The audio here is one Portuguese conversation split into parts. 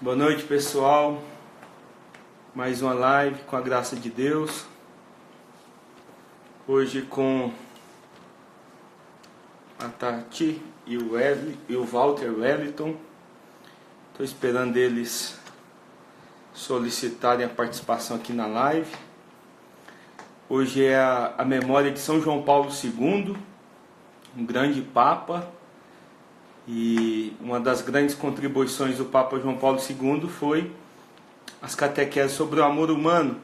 Boa noite, pessoal. Mais uma live com a graça de Deus. Hoje com a Tati e o Walter Wellington. Estou esperando eles solicitarem a participação aqui na live. Hoje é a memória de São João Paulo II, um grande Papa. E uma das grandes contribuições do Papa João Paulo II foi as catequeses sobre o amor humano,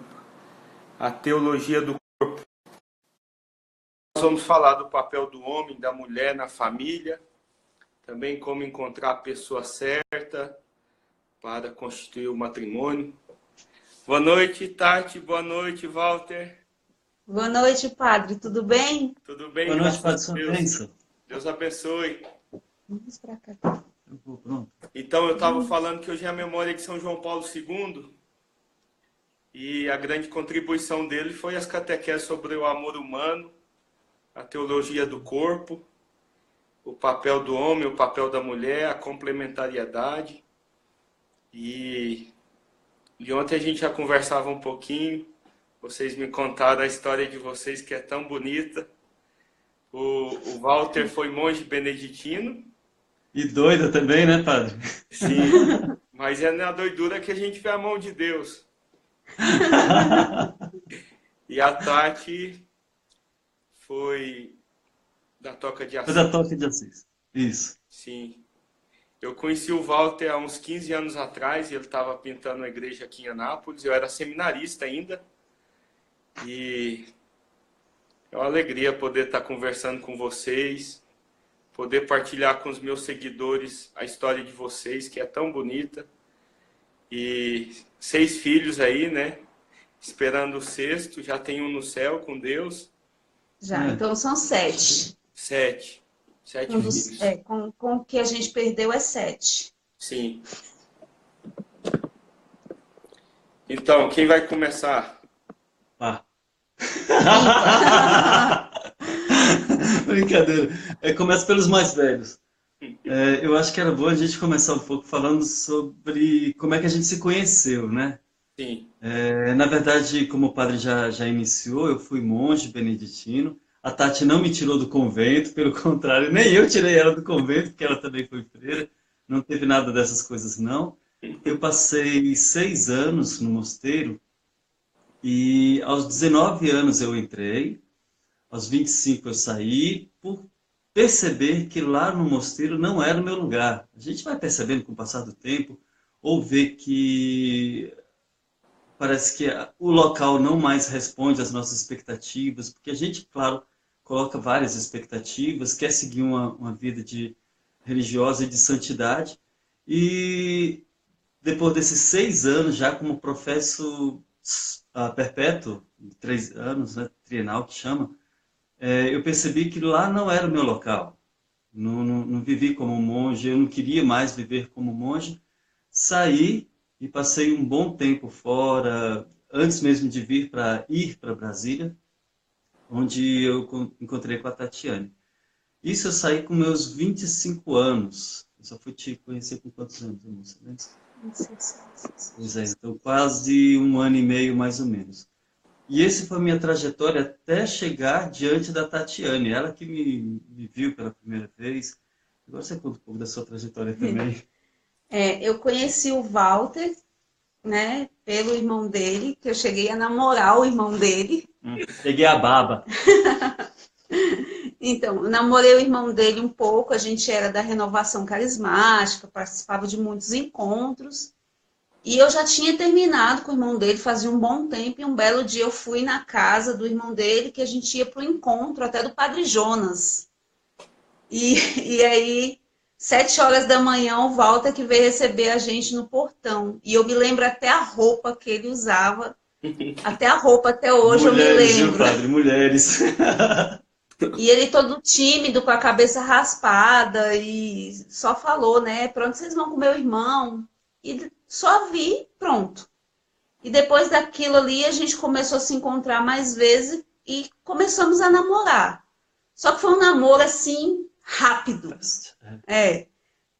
a teologia do corpo. Nós vamos falar do papel do homem, da mulher na família, também como encontrar a pessoa certa para constituir o matrimônio. Boa noite, Tati. Boa noite, Walter. Boa noite, padre. Tudo bem? Tudo bem? Boa noite, padre. Graças a Deus. Bênção. Deus abençoe. Vamos para cá. Pronto. Então, eu estava falando que hoje é a memória de São João Paulo II e a grande contribuição dele foi as catequeses sobre o amor humano, a teologia do corpo, o papel do homem, o papel da mulher, a complementariedade. E ontem a gente já conversava um pouquinho, vocês me contaram a história de vocês que é tão bonita. O Walter foi monge beneditino. E doida também, né, padre? Sim, mas é na doidura que a gente vê a mão de Deus. E a Tati foi da Toca de Foi da Assis. Toca de Assis. Isso. Sim. Eu conheci o Walter há uns 15 anos atrás, e ele estava pintando uma igreja aqui em Anápolis. Eu era seminarista ainda. E é uma alegria poder estar conversando com vocês, poder partilhar com os meus seguidores a história de vocês, que é tão bonita. E 6 filhos aí, né? Esperando o 6º, já tem um no céu com Deus. Já, então são 7. 7. 7 filhos. Com o que a gente perdeu é 7. Sim. Então, quem vai começar? Brincadeira. Começa pelos mais velhos. Eu acho que era bom a gente começar um pouco falando sobre como é que a gente se conheceu, né? Sim. Na verdade, como o padre já iniciou, eu fui monge beneditino. A Tati não me tirou do convento, pelo contrário, nem eu tirei ela do convento, porque ela também foi freira. Não teve nada dessas coisas, não. Eu passei 6 anos no mosteiro e aos 19 anos eu entrei, aos 25 eu saí, por perceber que lá no mosteiro não era o meu lugar. A gente vai percebendo com o passar do tempo, ou vê que parece que o local não mais responde às nossas expectativas, porque a gente, claro, coloca várias expectativas, quer seguir uma vida religiosa e de santidade, e depois desses 6 anos, já como professo perpétuo, 3 anos, né, trienal que chama, eu percebi que lá não era o meu local. Não vivi como monge, eu não queria mais viver como monge. Saí e passei um bom tempo fora, antes mesmo de ir para Brasília, onde eu encontrei com a Tatiane. Isso eu saí com meus 25 anos. Eu só fui te conhecer com quantos anos, moça? Pois é, então quase 1 ano e meio, mais ou menos. E essa foi a minha trajetória até chegar diante da Tatiane. Ela que me viu pela primeira vez. Agora você conta um pouco da sua trajetória também. Eu conheci o Walter, né, pelo irmão dele, que eu cheguei a namorar o irmão dele. Peguei a baba. Então, eu namorei o irmão dele um pouco, a gente era da Renovação Carismática, participava de muitos encontros. E eu já tinha terminado com o irmão dele fazia um bom tempo, e um belo dia eu fui na casa do irmão dele, que a gente ia para o encontro até do Padre Jonas. E aí, 7 horas da manhã, o Walter que veio receber a gente no portão. E eu me lembro até a roupa que ele usava, até a roupa, até hoje Mulheres, eu me viu, lembro. padre? Mulheres. E ele todo tímido, com a cabeça raspada, e só falou, né? Pra onde vocês vão com meu irmão? E só vi, pronto. E depois daquilo ali, a gente começou a se encontrar mais vezes e começamos a namorar. Só que foi um namoro, assim, rápido.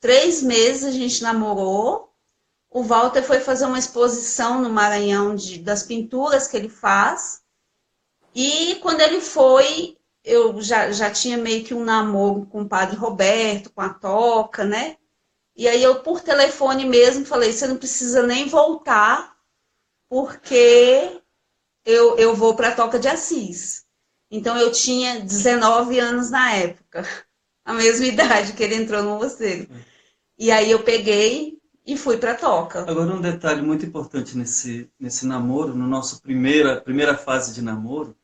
3 meses a gente namorou. o Walter foi fazer uma exposição no Maranhão das pinturas que ele faz. E quando ele foi, eu já tinha meio que um namoro com o padre Roberto, com a Toca, né? E aí eu, por telefone mesmo, falei, você não precisa nem voltar, porque eu vou para a Toca de Assis. Então eu tinha 19 anos na época, a mesma idade que ele entrou no mosteiro. E aí eu peguei e fui para a Toca. Agora, um detalhe muito importante nesse namoro, no nosso primeira fase de namoro,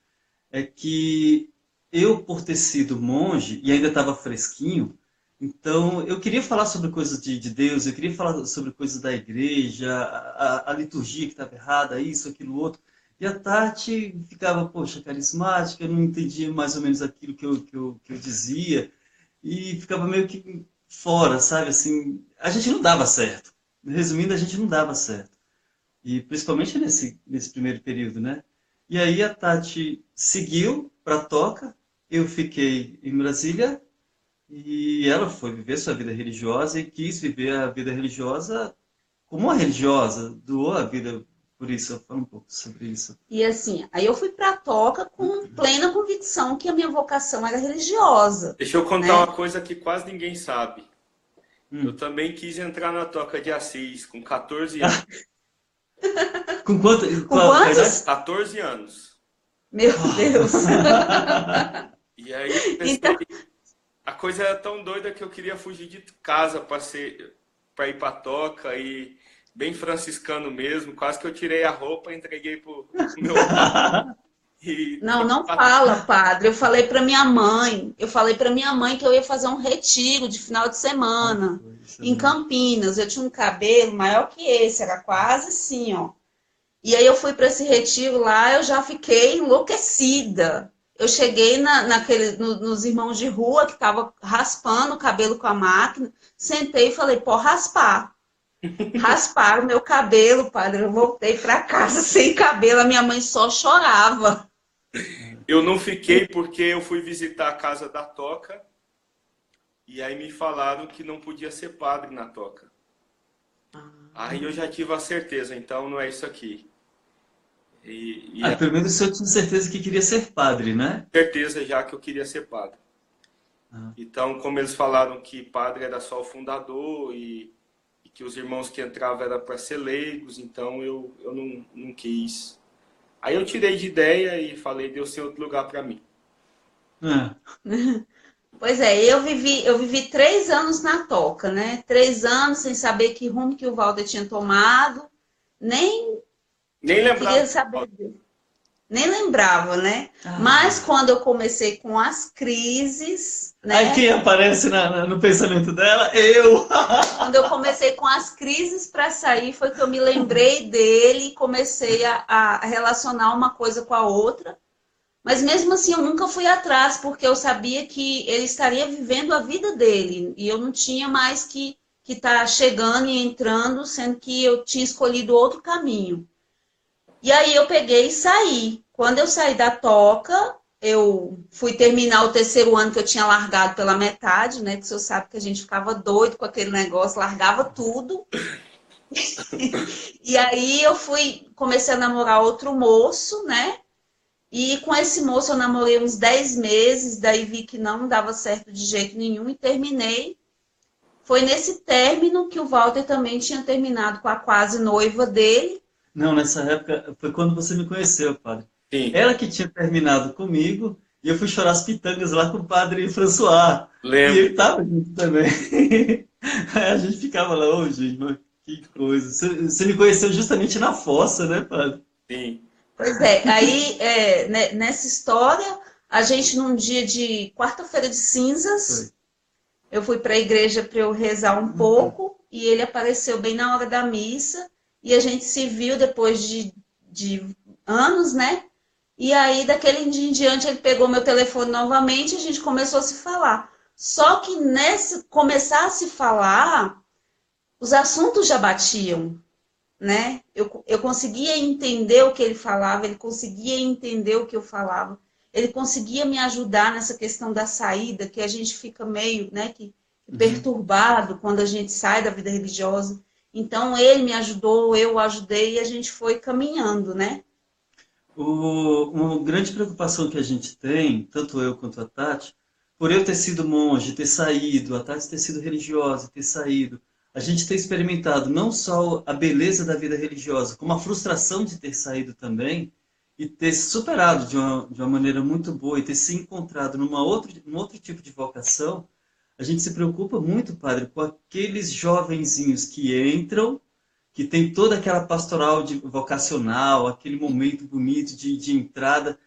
é que eu, por ter sido monge e ainda estava fresquinho, então eu queria falar sobre coisas de Deus, eu queria falar sobre coisas da igreja, a liturgia que estava errada, isso, aquilo, outro. E a Tati ficava, poxa, carismática, eu não entendia mais ou menos aquilo que eu dizia, e ficava meio que fora, sabe? Assim, a gente não dava certo. Resumindo, a gente não dava certo. E principalmente nesse primeiro período, né? E aí a Tati seguiu para a Toca, eu fiquei em Brasília e ela foi viver sua vida religiosa e quis viver a vida religiosa como uma religiosa, doou a vida por isso. Fala um pouco sobre isso. E assim, aí eu fui para a Toca com plena convicção que a minha vocação era religiosa. Deixa eu contar né? uma coisa que quase ninguém sabe. Eu também quis entrar na Toca de Assis com 14 anos. Com quanto? Com quantos? 14 anos. Meu Deus. E aí eu pensei, Então, a coisa era tão doida que eu queria fugir de casa para ir para Toca e bem franciscano mesmo, quase que eu tirei a roupa e entreguei pro meu pai. não fala, padre. Eu falei para minha mãe que eu ia fazer um retiro de final de semana em Campinas. Eu tinha um cabelo maior que esse, era quase assim, ó. E aí eu fui para esse retiro lá, eu já fiquei enlouquecida. Eu cheguei nos irmãos de rua que estavam raspando o cabelo com a máquina, sentei e falei, pô, raspar. Rasparam meu cabelo, padre. Eu voltei para casa sem cabelo, a minha mãe só chorava. Eu não fiquei porque eu fui visitar a casa da Toca e aí me falaram que não podia ser padre na Toca. Aí eu já tive a certeza, então não é isso aqui. Pelo menos o senhor tinha certeza que queria ser padre, né? Certeza já que eu queria ser padre. Então, como eles falaram que padre era só o fundador e que os irmãos que entravam eram para ser leigos, então eu não quis. Aí eu tirei de ideia e falei, Deus tem outro lugar para mim. Pois é, eu vivi 3 anos na Toca, né? 3 anos sem saber que rumo que o Walter tinha tomado, nem lembrava. Queria saber dele. Nem lembrava, né? Mas quando eu comecei com as crises, né? Aí quem aparece no pensamento dela? Eu! Quando eu comecei com as crises para sair, foi que eu me lembrei dele e comecei a relacionar uma coisa com a outra. Mas mesmo assim, eu nunca fui atrás, porque eu sabia que ele estaria vivendo a vida dele. E eu não tinha mais que estar chegando e entrando, sendo que eu tinha escolhido outro caminho. E aí eu peguei e saí. Quando eu saí da Toca, eu fui terminar o 3º ano que eu tinha largado pela metade, né? Que o senhor sabe que a gente ficava doido com aquele negócio, largava tudo. E aí eu comecei a namorar outro moço, né? E com esse moço eu namorei uns 10 meses, daí vi que não dava certo de jeito nenhum e terminei. Foi nesse término que o Walter também tinha terminado com a quase noiva dele. Não, nessa época foi quando você me conheceu, padre. Sim. Ela que tinha terminado comigo e eu fui chorar as pitangas lá com o padre François. Lembro. E ele estava junto também. Aí a gente ficava lá, ô gente, mas que coisa. Você me conheceu justamente na fossa, né, padre? Sim. Pois é, aí nessa história, a gente num dia de quarta-feira de cinzas, eu fui para a igreja para eu rezar um pouco e ele apareceu bem na hora da missa. E a gente se viu depois de anos, né? E aí, daquele dia em diante, ele pegou meu telefone novamente e a gente começou a se falar. Só que nesse começar a se falar, os assuntos já batiam, né? Eu conseguia entender o que ele falava, ele conseguia entender o que eu falava. Ele conseguia me ajudar nessa questão da saída, que a gente fica meio, né, perturbado quando a gente sai da vida religiosa. Então, ele me ajudou, eu o ajudei e a gente foi caminhando, né? Uma grande preocupação que a gente tem, tanto eu quanto a Tati, por eu ter sido monge, ter saído, a Tati ter sido religiosa, ter saído, a gente ter experimentado não só a beleza da vida religiosa, como a frustração de ter saído também, e ter se superado de uma maneira muito boa e ter se encontrado num outro tipo de vocação, a gente se preocupa muito, padre, com aqueles jovenzinhos que entram, que tem toda aquela pastoral vocacional, aquele momento bonito de entrada,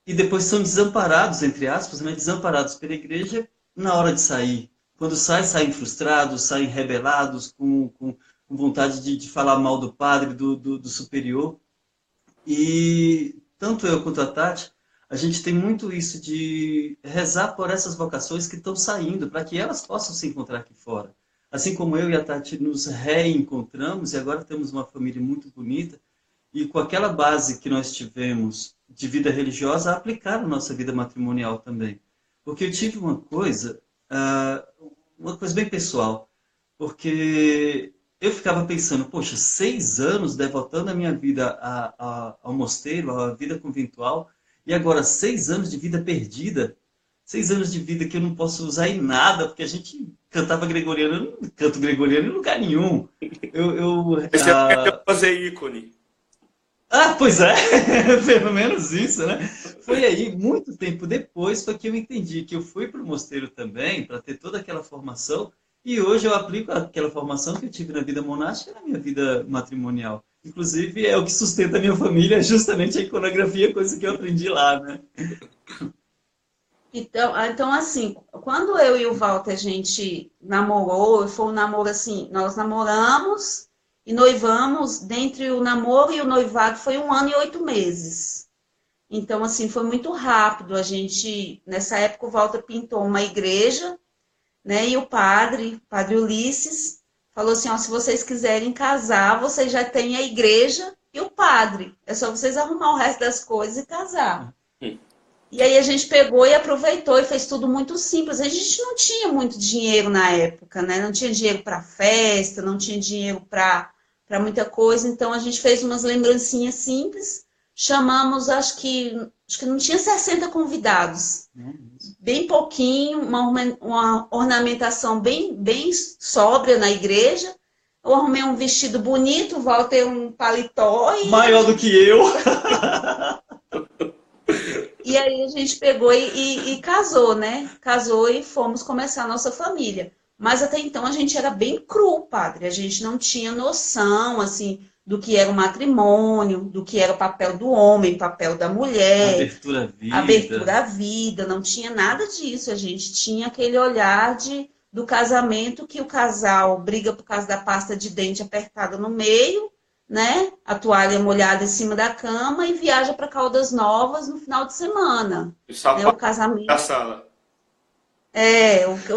e depois são desamparados, entre aspas, né, desamparados pela igreja na hora de sair. Quando saem frustrados, saem rebelados, com vontade de falar mal do padre, do superior. E tanto eu quanto a Tati, a gente tem muito isso de rezar por essas vocações que estão saindo, para que elas possam se encontrar aqui fora. Assim como eu e a Tati nos reencontramos e agora temos uma família muito bonita, e com aquela base que nós tivemos de vida religiosa, aplicar na nossa vida matrimonial também. Porque eu tive uma coisa bem pessoal, porque eu ficava pensando, poxa, 6 anos devotando a minha vida ao mosteiro, à vida conventual, e agora 6 anos de vida perdida, 6 anos de vida que eu não posso usar em nada, porque a gente cantava gregoriano, eu não canto gregoriano em lugar nenhum. Você aprendeu a fazer ícone. Pois é, pelo menos isso, né? Foi aí, muito tempo depois, foi que eu entendi que eu fui para o mosteiro também, para ter toda aquela formação, e hoje eu aplico aquela formação que eu tive na vida monástica na minha vida matrimonial. Inclusive, é o que sustenta a minha família, justamente a iconografia, coisa que eu aprendi lá, né? Então, assim, quando eu e o Walter a gente namorou, foi um namoro assim, nós namoramos e noivamos, dentre o namoro e o noivado foi 1 ano e 8 meses. Então, assim, foi muito rápido. A gente, nessa época, o Walter pintou uma igreja, né? E o padre Ulisses, falou assim, ó, se vocês quiserem casar, vocês já têm a igreja e o padre. É só vocês arrumar o resto das coisas e casar. E aí a gente pegou e aproveitou e fez tudo muito simples. A gente não tinha muito dinheiro na época, né? Não tinha dinheiro para festa, não tinha dinheiro para muita coisa. Então a gente fez umas lembrancinhas simples. Chamamos, acho que não tinha 60 convidados. Bem pouquinho, uma ornamentação bem sóbria na igreja. Eu arrumei um vestido bonito, o Walter um paletó. Maior do que eu. E aí a gente pegou e casou, né? Casou e fomos começar a nossa família. Mas até então a gente era bem cru, padre. A gente não tinha noção, assim, do que era o matrimônio, do que era o papel do homem, papel da mulher, Abertura à vida. abertura à vida. Não tinha nada disso. A gente tinha aquele olhar do casamento que o casal briga por causa da pasta de dente apertada no meio, né? A toalha molhada em cima da cama e viaja para Caldas Novas no final de semana. O Né? O sapato casamento, da sala.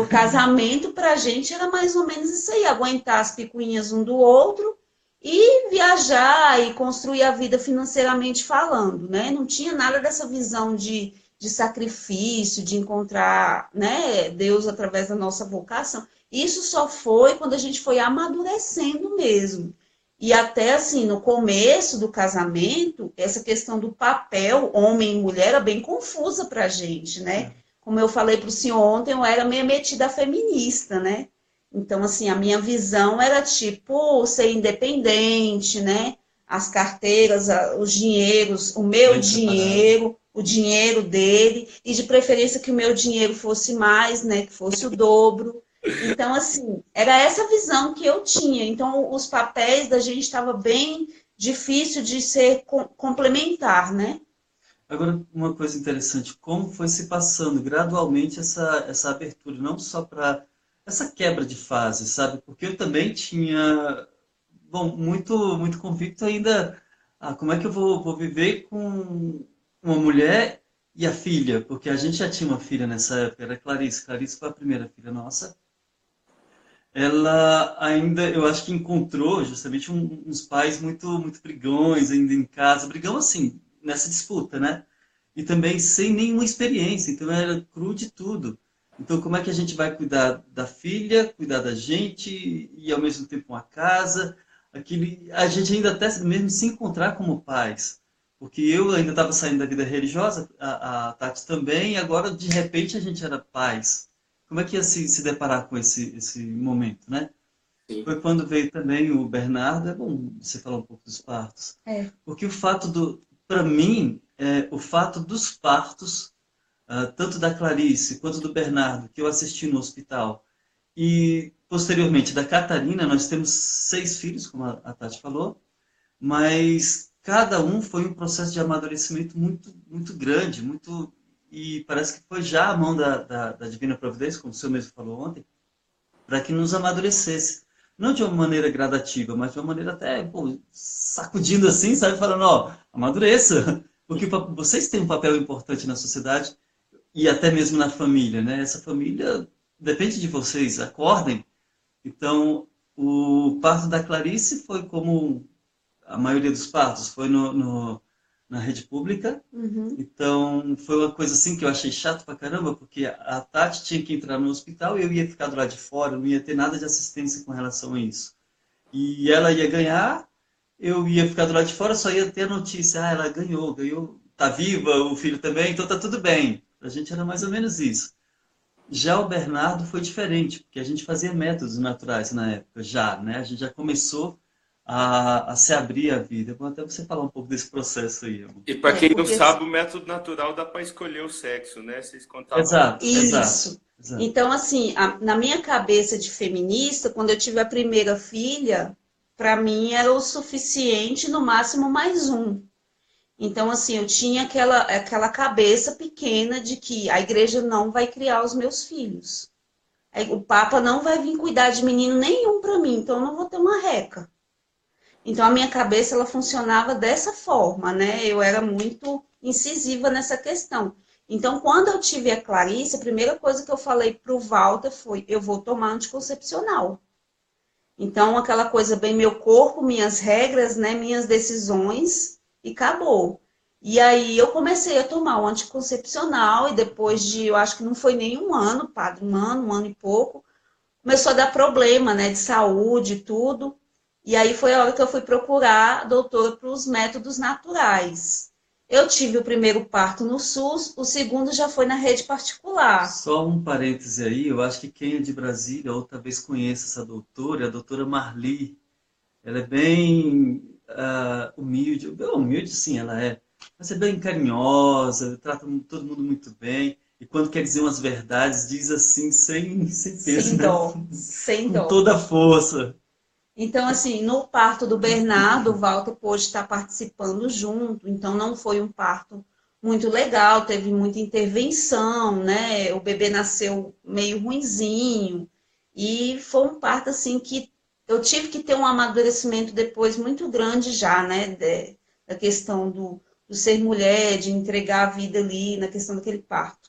o casamento para a gente era mais ou menos isso aí, aguentar as picuinhas um do outro e viajar e construir a vida financeiramente falando, né? Não tinha nada dessa visão de sacrifício, de encontrar, né, Deus através da nossa vocação. Isso só foi quando a gente foi amadurecendo mesmo. E até assim, no começo do casamento, essa questão do papel homem e mulher era bem confusa para a gente, né? Como eu falei para o senhor ontem, eu era meio metida feminista, né? Então, assim, a minha visão era tipo ser independente, né? As carteiras, os dinheiros, o meu Bem dinheiro, o dinheiro dele, e de preferência que o meu dinheiro fosse mais, né? Que fosse o dobro. Então, assim, era essa visão que eu tinha. Então, os papéis da gente estava bem difícil de ser complementar, né? Agora, uma coisa interessante, como foi se passando gradualmente essa abertura, não só para essa quebra de fase, sabe? Porque eu também tinha, bom, muito convicto ainda, como é que eu vou viver com uma mulher e a filha? Porque a gente já tinha uma filha nessa época, era Clarice. Clarice foi a primeira filha nossa. Ela ainda, eu acho que encontrou justamente uns pais muito brigões ainda em casa, brigão assim, nessa disputa, né? E também sem nenhuma experiência, então era cru de tudo. Então, como é que a gente vai cuidar da filha, cuidar da gente e, ao mesmo tempo, uma casa? A gente ainda até mesmo se encontrar como pais. Porque eu ainda estava saindo da vida religiosa, a Tati também, e agora, de repente, a gente era pais. Como é que ia se deparar com esse momento, né? Sim. Foi quando veio também o Bernardo. É bom você falar um pouco dos partos. É. Porque para mim, o fato dos partos, tanto da Clarice quanto do Bernardo, que eu assisti no hospital, e posteriormente da Catarina, nós temos 6 filhos, como a Tati falou, mas cada um foi um processo de amadurecimento muito, muito grande, e parece que foi já a mão da Divina Providência, como o senhor mesmo falou ontem, para que nos amadurecesse. Não de uma maneira gradativa, mas de uma maneira até, pô, sacudindo assim, sabe? Falando, ó, amadureça, porque vocês têm um papel importante na sociedade e até mesmo na família, né? Essa família depende de vocês, acordem. Então, o parto da Clarice foi como a maioria dos partos, foi na rede pública. Uhum. Então, foi uma coisa assim que eu achei chato pra caramba, porque a Tati tinha que entrar no hospital e eu ia ficar do lado de fora, não ia ter nada de assistência com relação a isso. E ela ia ganhar, eu ia ficar do lado de fora, só ia ter a notícia, ela ganhou, tá viva, o filho também, então tá tudo bem. A gente era mais ou menos isso. Já o Bernardo foi diferente, porque a gente fazia métodos naturais na época, já, né? A gente já começou a se abrir à vida. Vou até você falar um pouco desse processo aí, amor. E para quem não Porque sabe, o método natural dá para escolher o sexo, né? Vocês contavam lá. Exato, exato, isso. exato. Então, assim, na minha cabeça de feminista, quando eu tive a primeira filha, para mim era o suficiente, no máximo mais um. Então, assim, eu tinha aquela cabeça pequena de que a igreja não vai criar os meus filhos. O Papa não vai vir cuidar de menino nenhum para mim, então eu não vou ter uma reca. Então, a minha cabeça, ela funcionava dessa forma, né? Eu era muito incisiva nessa questão. Então, quando eu tive a Clarice, a primeira coisa que eu falei para o Walter foi, eu vou tomar anticoncepcional. Então, aquela coisa bem meu corpo, minhas regras, né, minhas decisões, e acabou. E aí eu comecei a tomar o anticoncepcional, e depois de, eu acho que não foi nem um ano, padre, um ano e pouco, começou a dar problema, né, de saúde e tudo. E aí foi a hora que eu fui procurar a doutora para os métodos naturais. Eu tive o primeiro parto no SUS, o segundo já foi na rede particular. Só um parêntese aí, eu acho que quem é de Brasília ou talvez conheça essa doutora, é a doutora Marli. Ela é bem humilde, bem humilde sim, ela é, mas é bem carinhosa, trata todo mundo muito bem. E quando quer dizer umas verdades, diz assim, sem peso, Sem né? dó, sem Com dó. toda a força. Então, assim, no parto do Bernardo, o Walter pôde estar participando junto, então não foi um parto muito legal, teve muita intervenção, né? O bebê nasceu meio ruinzinho, e foi um parto, assim, que eu tive que ter um amadurecimento depois muito grande já, né? Da questão do ser mulher, de entregar a vida ali, na questão daquele parto.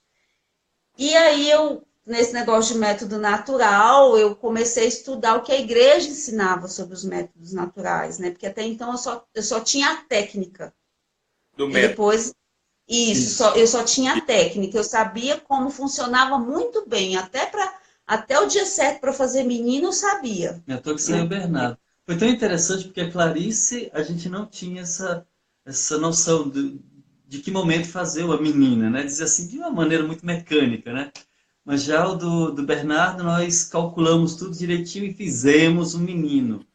E aí eu, nesse negócio de método natural, eu comecei a estudar o que a igreja ensinava sobre os métodos naturais, né? Porque até então eu só tinha a técnica. Do E método. depois, isso, Isso. eu só tinha a técnica. Eu sabia como funcionava muito bem. Até o dia certo para fazer menino, eu sabia. Eu tô que saiu o Né? Bernardo. Foi tão interessante porque a Clarice, a gente não tinha essa noção de que momento fazer a menina, né? Dizer assim, de uma maneira muito mecânica, né? Mas já o do Bernardo, nós calculamos tudo direitinho e fizemos um menino.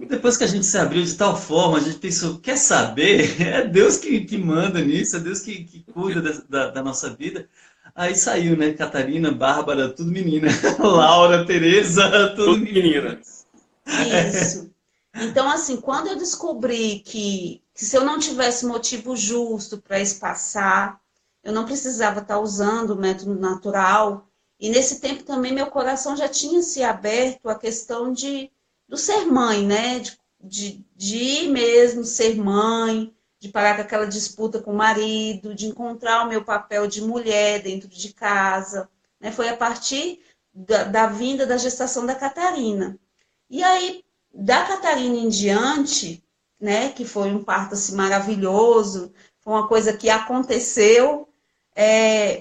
Depois que a gente se abriu de tal forma, a gente pensou, quer saber? É Deus que manda nisso, é Deus que cuida da nossa vida. Aí saiu, né? Catarina, Bárbara, tudo menina. Laura, Tereza, tudo Tudo menina. menina. Isso. Então, assim, quando eu descobri que se eu não tivesse motivo justo para espaçar, eu não precisava estar usando o método natural. E nesse tempo também meu coração já tinha se aberto à questão do ser mãe, né? De ir mesmo ser mãe, de parar com aquela disputa com o marido, de encontrar o meu papel de mulher dentro de casa. Né? Foi a partir da vinda da gestação da Catarina. E aí, da Catarina em diante, né, que foi um parto assim, maravilhoso, foi uma coisa que aconteceu,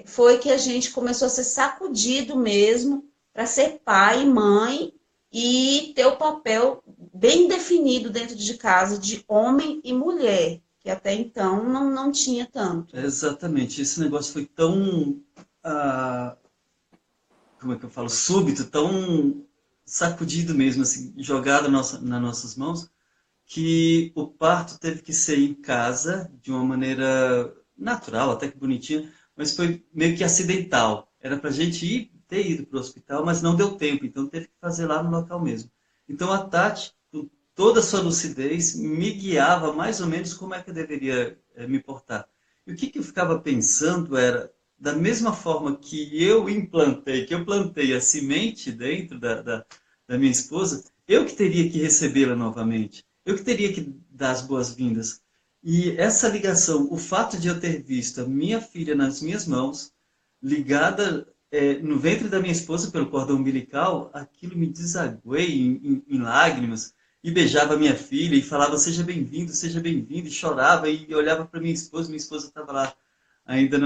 foi que a gente começou a ser sacudido mesmo para ser pai e mãe e ter o papel bem definido dentro de casa de homem e mulher, que até então não tinha tanto. Exatamente. Esse negócio foi tão, ah, como é que eu falo, súbito, tão sacudido mesmo, assim, jogado nas nossas mãos, que o parto teve que ser em casa, de uma maneira natural, até que bonitinha, mas foi meio que acidental. Era para a gente ter ido para o hospital, mas não deu tempo, então teve que fazer lá no local mesmo. Então a Tati, com toda a sua lucidez, me guiava mais ou menos como é que eu deveria me portar. E o que eu ficava pensando era, da mesma forma que eu implantei, que eu plantei a semente dentro da minha esposa, eu que teria que recebê-la novamente. Eu que teria que dar as boas-vindas. E essa ligação, o fato de eu ter visto a minha filha nas minhas mãos, ligada no ventre da minha esposa pelo cordão umbilical, aquilo me desaguei em lágrimas. E beijava a minha filha e falava, seja bem-vindo, e chorava e olhava para minha esposa estava lá ainda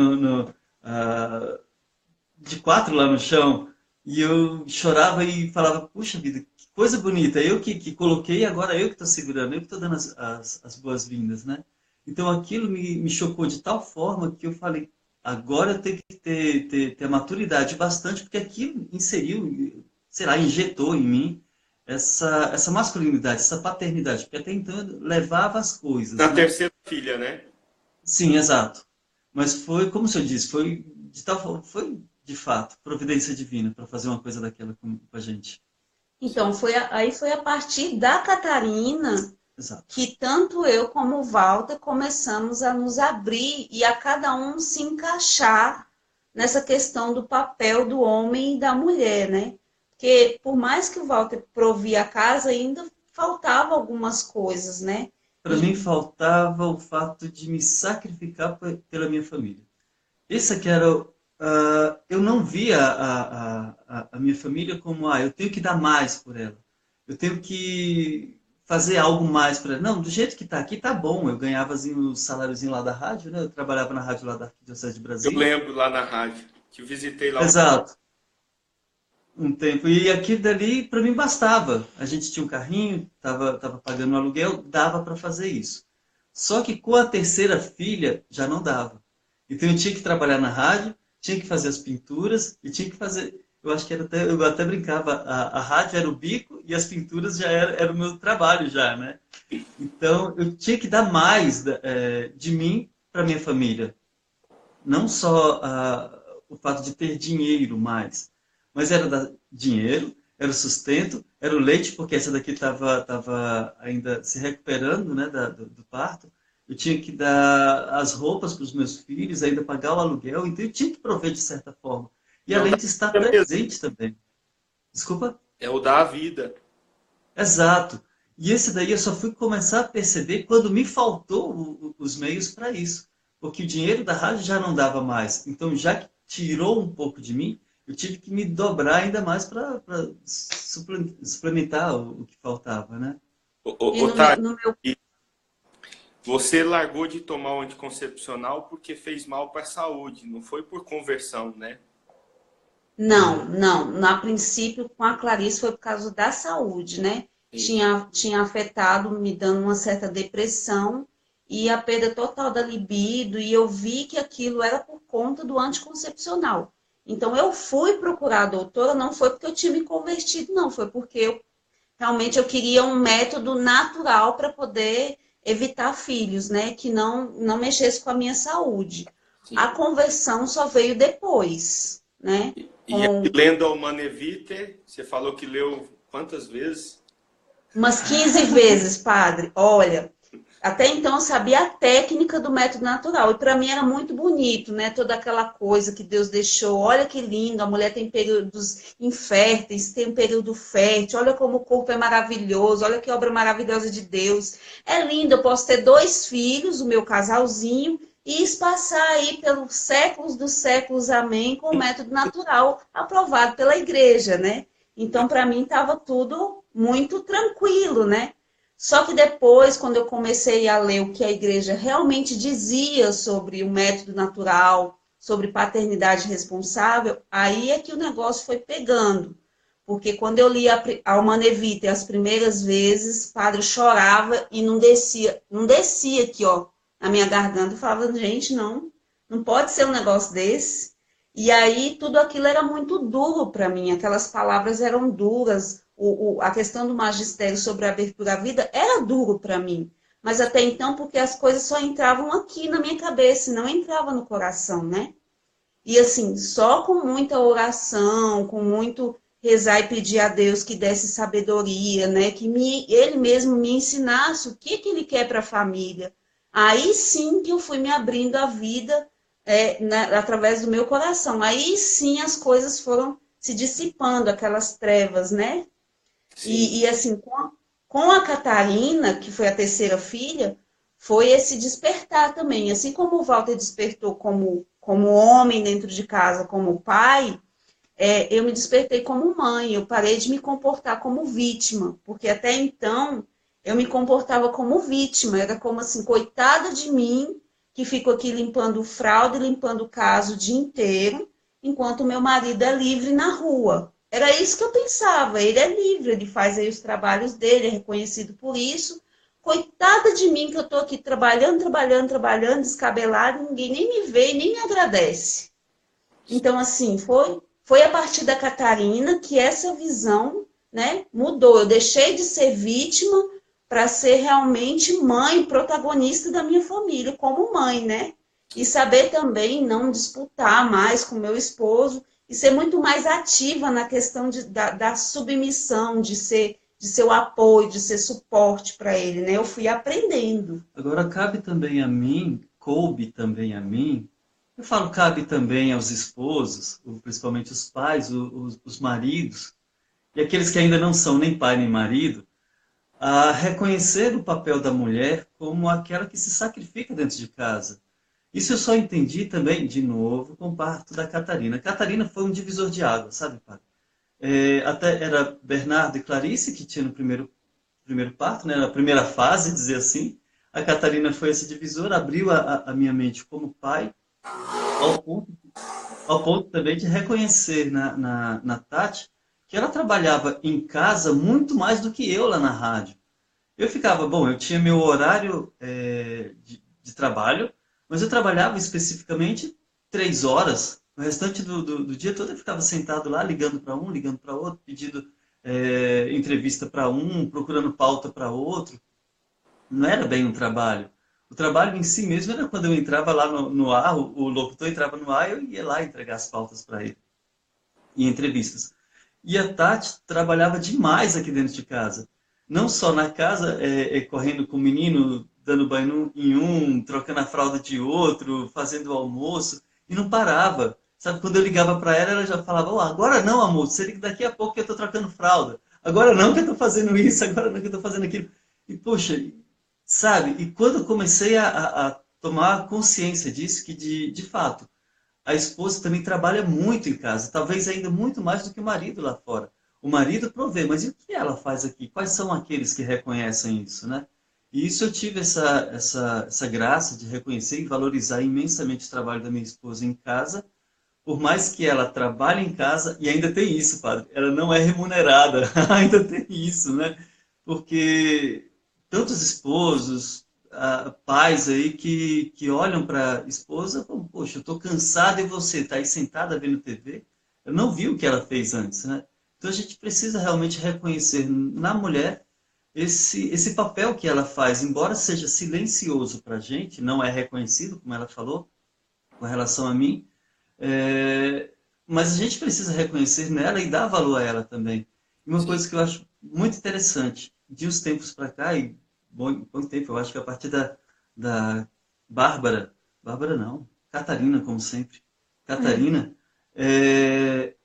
de quatro lá no chão. E eu chorava e falava, puxa vida, que coisa bonita, eu que coloquei, agora eu que estou segurando, eu que estou dando as boas-vindas, né? Então aquilo me chocou de tal forma que eu falei, agora eu tenho que ter a maturidade bastante, porque aquilo inseriu, sei lá, injetou em mim essa masculinidade, essa paternidade, porque até então eu levava as coisas, Na né? terceira filha, né? Sim, exato. Mas foi, como o senhor disse, foi de tal forma, foi de fato providência divina para fazer uma coisa daquela com a gente. Então, aí foi a partir da Catarina Exato. que tanto eu como o Walter começamos a nos abrir e a cada um se encaixar nessa questão do papel do homem e da mulher, né? Porque por mais que o Walter provia a casa, ainda faltava algumas coisas, né? Para E mim faltava o fato de me sacrificar pela minha família. Esse que era, eu não via a minha família como, eu tenho que dar mais por ela. Eu tenho que fazer algo mais para ela. Não, do jeito que está aqui, tá bom. Eu ganhava assim, o saláriozinho lá da rádio, né? Eu trabalhava na rádio lá da Arquidiocese de Eu Brasília. lembro lá na rádio, que visitei lá Exato. Um tempo. E aquilo dali, para mim, bastava. A gente tinha um carrinho, tava pagando um aluguel, dava para fazer isso. Só que com a terceira filha, já não dava. Então eu tinha que trabalhar na rádio, tinha que fazer as pinturas e tinha que fazer. Eu acho que eu até brincava, a rádio era o bico e as pinturas já era o meu trabalho já, né? Então eu tinha que dar mais de mim para minha família. Não só o fato de ter dinheiro mais, mas era dinheiro, era o sustento, era o leite, porque essa daqui estava ainda se recuperando, né, do parto. Eu tinha que dar as roupas para os meus filhos, ainda pagar o aluguel, então eu tinha que prover de certa forma. E e é o além da de estar vida mesmo. presente também. Desculpa? É o da vida. Exato. E esse daí eu só fui começar a perceber quando me faltou os meios para isso. Porque o dinheiro da rádio já não dava mais. Então, já que tirou um pouco de mim, eu tive que me dobrar ainda mais para suplementar o que faltava, né? e no meu, Tati, no meu você largou de tomar o anticoncepcional porque fez mal para a saúde, não foi por conversão, né? Não. Na princípio, com a Clarice foi por causa da saúde, né? Isso. Tinha afetado, me dando uma certa depressão e a perda total da libido, e eu vi que aquilo era por conta do anticoncepcional. Então, eu fui procurar a doutora, não foi porque eu tinha me convertido, não, foi porque realmente eu queria um método natural para poder evitar filhos, né? Que não mexesse com a minha saúde. A Sim. conversão só veio depois, né? E aí, Com lendo a Humane Vitae, você falou que leu quantas vezes? umas 15 vezes, padre. Olha, até então eu sabia a técnica do método natural. E para mim era muito bonito, né? Toda aquela coisa que Deus deixou. Olha que lindo, a mulher tem períodos inférteis, tem um período fértil. Olha como o corpo é maravilhoso. Olha que obra maravilhosa de Deus. É lindo, eu posso ter 2 filhos, o meu casalzinho, e passar aí pelos séculos dos séculos, amém, com o método natural aprovado pela igreja, né? Então, para mim, estava tudo muito tranquilo, né? Só que depois, quando eu comecei a ler o que a igreja realmente dizia sobre o método natural, sobre paternidade responsável, aí é que o negócio foi pegando. Porque quando eu li a Alma Nevita as primeiras vezes, o padre chorava e não descia aqui, ó, na minha garganta. Eu falava, gente, não pode ser um negócio desse. E aí tudo aquilo era muito duro para mim, aquelas palavras eram duras, a questão do magistério sobre a abertura à vida era duro para mim. Mas até então, porque as coisas só entravam aqui na minha cabeça, não entravam no coração, né? E assim, só com muita oração, com muito rezar e pedir a Deus que desse sabedoria, né? Que ele mesmo me ensinasse o que ele quer para a família. Aí sim que eu fui me abrindo a vida através do meu coração. Aí sim as coisas foram se dissipando, aquelas trevas, né? E assim, com a Catarina, que foi a terceira filha, foi esse despertar também. Assim como o Walter despertou como homem dentro de casa, como pai, eu me despertei como mãe. Eu parei de me comportar como vítima, porque até então eu me comportava como vítima. Era como assim, coitada de mim, que fico aqui limpando fralda e limpando casa o dia inteiro, enquanto meu marido é livre na rua. Era isso que eu pensava. Ele é livre, ele faz aí os trabalhos dele, é reconhecido por isso. Coitada de mim que eu estou aqui trabalhando, descabelada, ninguém nem me vê e nem me agradece. Então, assim, foi a partir da Catarina que essa visão, né, mudou. Eu deixei de ser vítima para ser realmente mãe, protagonista da minha família, como mãe, né? E saber também não disputar mais com meu esposo e ser muito mais ativa na questão da submissão, de ser o apoio, de ser suporte para ele, né? Eu fui aprendendo. Agora, coube também a mim, eu falo cabe também aos esposos, principalmente os pais, os maridos, e aqueles que ainda não são nem pai nem marido, a reconhecer o papel da mulher como aquela que se sacrifica dentro de casa. Isso eu só entendi também, de novo, com o parto da Catarina. A Catarina foi um divisor de água, sabe, padre? Até era Bernardo e Clarice que tinha no primeiro parto, né, na primeira fase, dizer assim. A Catarina foi esse divisor, abriu a minha mente como pai, ao ponto também de reconhecer na Tati que ela trabalhava em casa muito mais do que eu lá na rádio. Eu ficava, bom, eu tinha meu horário de trabalho, mas eu trabalhava especificamente 3 horas. O restante do dia todo eu ficava sentado lá, ligando para um, ligando para outro, pedindo entrevista para um, procurando pauta para outro. Não era bem um trabalho. O trabalho em si mesmo era quando eu entrava lá no ar, o locutor entrava no ar e eu ia lá entregar as pautas para ele, em entrevistas. E a Tati trabalhava demais aqui dentro de casa. Não só na casa, correndo com o menino, dando banho em um, trocando a fralda de outro, fazendo o almoço, e não parava. Sabe, quando eu ligava para ela, ela já falava, agora não, amor, você liga daqui a pouco que eu estou trocando fralda. Agora não que eu estou fazendo isso, agora não que eu estou fazendo aquilo. E, poxa, sabe, e quando eu comecei a tomar consciência disso, que de fato, a esposa também trabalha muito em casa, talvez ainda muito mais do que o marido lá fora. O marido provê, mas e o que ela faz aqui? Quais são aqueles que reconhecem isso, né? E isso eu tive essa graça de reconhecer e valorizar imensamente o trabalho da minha esposa em casa, por mais que ela trabalhe em casa, e ainda tem isso, padre, ela não é remunerada, ainda tem isso, né? Porque tantos esposos, pais aí que olham para a esposa como, poxa, eu estou cansado e você está aí sentada vendo TV? Eu não vi o que ela fez antes, né? Então a gente precisa realmente reconhecer na mulher esse papel que ela faz, embora seja silencioso para a gente, não é reconhecido, como ela falou, com relação a mim, mas a gente precisa reconhecer nela e dar valor a ela também. E uma coisa que eu acho muito interessante, de uns tempos para cá, e bom tempo, eu acho que a partir da Bárbara não, Catarina, como sempre, Catarina, é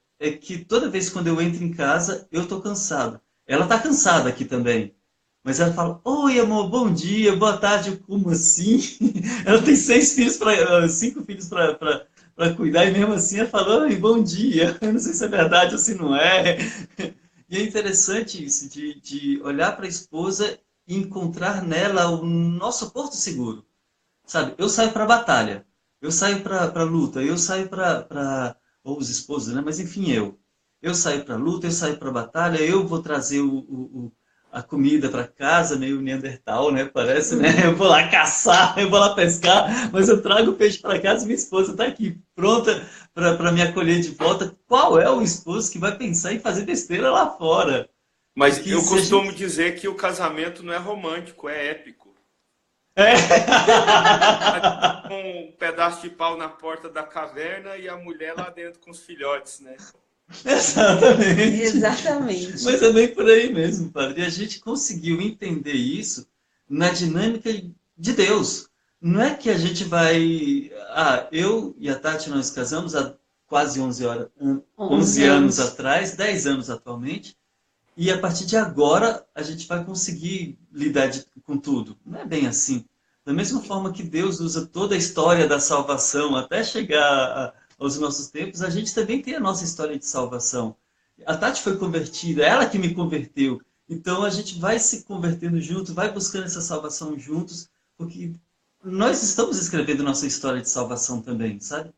que toda vez quando eu entro em casa, eu estou cansado. Ela está cansada aqui também. Mas ela fala, oi amor, bom dia, boa tarde, como assim? Ela tem 5 filhos para cuidar e mesmo assim ela fala, oi, bom dia. Eu não sei se é verdade ou se não é. E é interessante isso, de olhar para a esposa e encontrar nela o nosso porto seguro. Sabe, eu saio para a batalha. Eu saio para luta, eu saio para ou os esposos, né? Mas enfim, eu saio para luta, eu saio para batalha, eu vou trazer a comida para casa, meio Neandertal, né? Parece, né? Eu vou lá caçar, eu vou lá pescar, mas eu trago o peixe para casa e minha esposa está aqui, pronta para me acolher de volta. Qual é o esposo que vai pensar em fazer besteira lá fora? Mas Porque eu se a costumo gente... dizer que o casamento não é romântico, é épico. É. Com um pedaço de pau na porta da caverna e a mulher lá dentro com os filhotes, né? Exatamente. Exatamente. Mas é bem por aí mesmo, padre. E a gente conseguiu entender isso na dinâmica de Deus. Não é que a gente vai. Ah, eu e a Tati nós casamos há quase 11 11 anos anos. atrás, 10 anos atualmente, e a partir de agora a gente vai conseguir lidar com tudo. Não é bem assim. Da mesma forma que Deus usa toda a história da salvação até chegar aos nossos tempos, a gente também tem a nossa história de salvação. A Tati foi convertida, ela que me converteu. Então a gente vai se convertendo junto, vai buscando essa salvação juntos, porque nós estamos escrevendo nossa história de salvação também, sabe?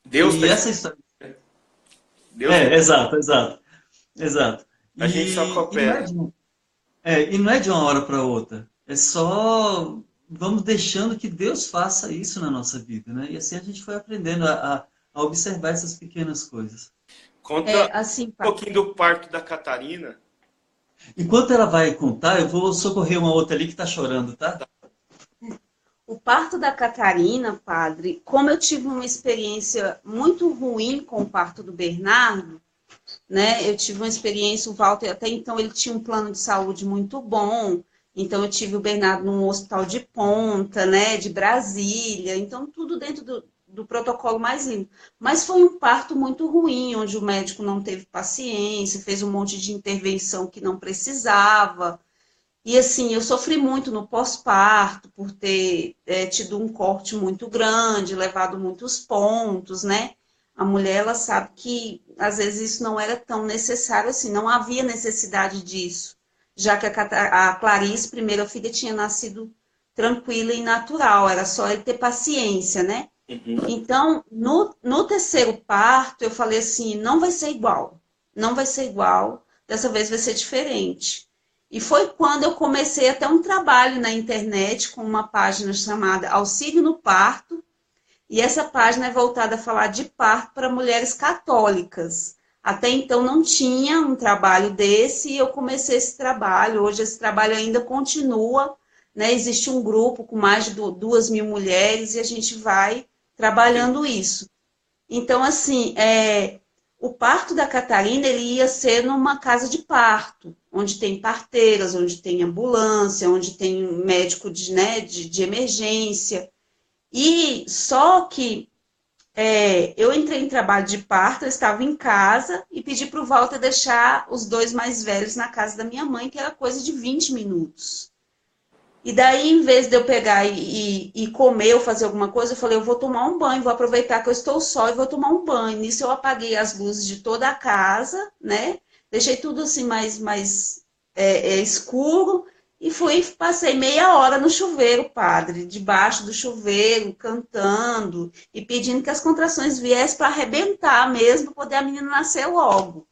Deus está E essa escrevendo. história. Deus tá... Exato, exato, exato. A gente só E não é coopera. de e não é de uma hora para outra. É só vamos deixando que Deus faça isso na nossa vida, né? E assim a gente foi aprendendo a observar essas pequenas coisas. Conta É assim, um pouquinho do parto da Catarina. Enquanto ela vai contar, eu vou socorrer uma outra ali que está chorando, tá? o parto da Catarina, padre, como eu tive uma experiência muito ruim com o parto do Bernardo, né? Eu tive uma experiência, o Walter, até então ele tinha um plano de saúde muito bom, então eu tive o Bernardo num hospital de ponta, né, de Brasília, então tudo dentro do protocolo mais limpo. Mas foi um parto muito ruim, onde o médico não teve paciência, fez um monte de intervenção que não precisava. E assim, eu sofri muito no pós-parto, por ter tido um corte muito grande, levado muitos pontos, né? A mulher, ela sabe que às vezes isso não era tão necessário assim, não havia necessidade disso, já que a Clarice, primeira filha, tinha nascido tranquila e natural, era só ele ter paciência, né? Uhum. Então, no terceiro parto, eu falei assim: não vai ser igual, não vai ser igual, dessa vez vai ser diferente. E foi quando eu comecei a ter um trabalho na internet com uma página chamada Auxílio no Parto, e essa página é voltada a falar de parto para mulheres católicas. Até então não tinha um trabalho desse e eu comecei esse trabalho. Hoje esse trabalho ainda continua, né? Existe um grupo com mais de 2.000 mulheres e a gente vai trabalhando isso. Então, assim, o parto da Catarina ele ia ser numa casa de parto, onde tem parteiras, onde tem ambulância, onde tem médico de emergência. E só que eu entrei em trabalho de parto, eu estava em casa e pedi para o Walter deixar os dois mais velhos na casa da minha mãe, que era coisa de 20 minutos. E daí, em vez de eu pegar e comer ou fazer alguma coisa, eu falei, eu vou tomar um banho, vou aproveitar que eu estou só e vou tomar um banho. Nisso eu apaguei as luzes de toda a casa, né? Deixei tudo assim mais escuro e passei meia hora no chuveiro, padre, debaixo do chuveiro, cantando e pedindo que as contrações viessem para arrebentar mesmo, para poder a menina nascer logo.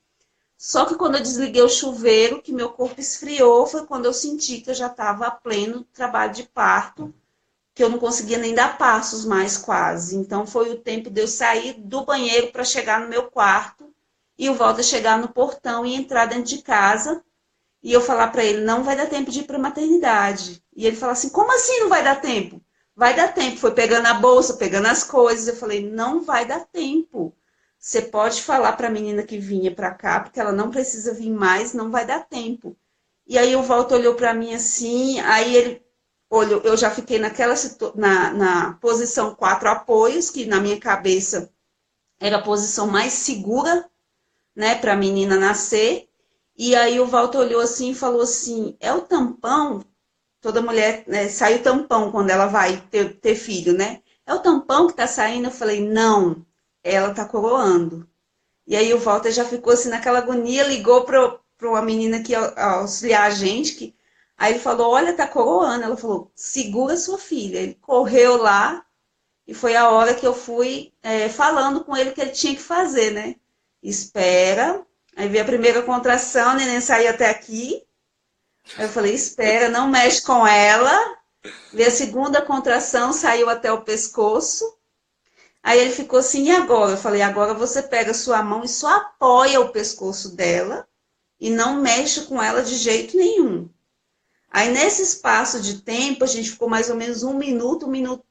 Só que quando eu desliguei o chuveiro, que meu corpo esfriou, foi quando eu senti que eu já estava a pleno trabalho de parto, que eu não conseguia nem dar passos mais quase. Então foi o tempo de eu sair do banheiro para chegar no meu quarto e o Walter chegar no portão e entrar dentro de casa e eu falar para ele, não vai dar tempo de ir para a maternidade. E ele falar assim, como assim não vai dar tempo? Vai dar tempo. Foi pegando a bolsa, pegando as coisas. Eu falei, não vai dar tempo. Você pode falar para a menina que vinha para cá, porque ela não precisa vir mais, não vai dar tempo. E aí o Walter olhou para mim assim, aí ele olhou, eu já fiquei na posição 4 apoios, que na minha cabeça era a posição mais segura, né, para a menina nascer. E aí o Walter olhou assim e falou assim, é o tampão? Toda mulher, né, sai o tampão quando ela vai ter filho, né? É o tampão que tá saindo? Eu falei, não, ela tá coroando. E aí o Walter já ficou assim naquela agonia, ligou para uma menina que ia auxiliar a gente, aí ele falou, olha, tá coroando. Ela falou, segura sua filha. Ele correu lá E foi a hora que eu fui falando com ele que ele tinha que fazer, né? Espera. Aí veio a primeira contração, a neném saiu até aqui. Aí eu falei, espera, não mexe com ela. Veio a segunda contração, saiu até o pescoço. Aí ele ficou assim, e agora? Eu falei, agora você pega a sua mão e só apoia o pescoço dela e não mexe com ela de jeito nenhum. Aí nesse espaço de tempo, a gente ficou mais ou menos 1 minuto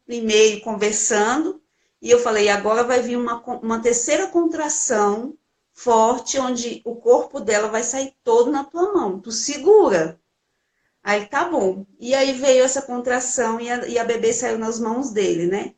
e meio conversando. E eu falei, agora vai vir uma terceira contração forte, onde o corpo dela vai sair todo na tua mão. Tu segura. Aí tá bom. E aí veio essa contração e a bebê saiu nas mãos dele, né?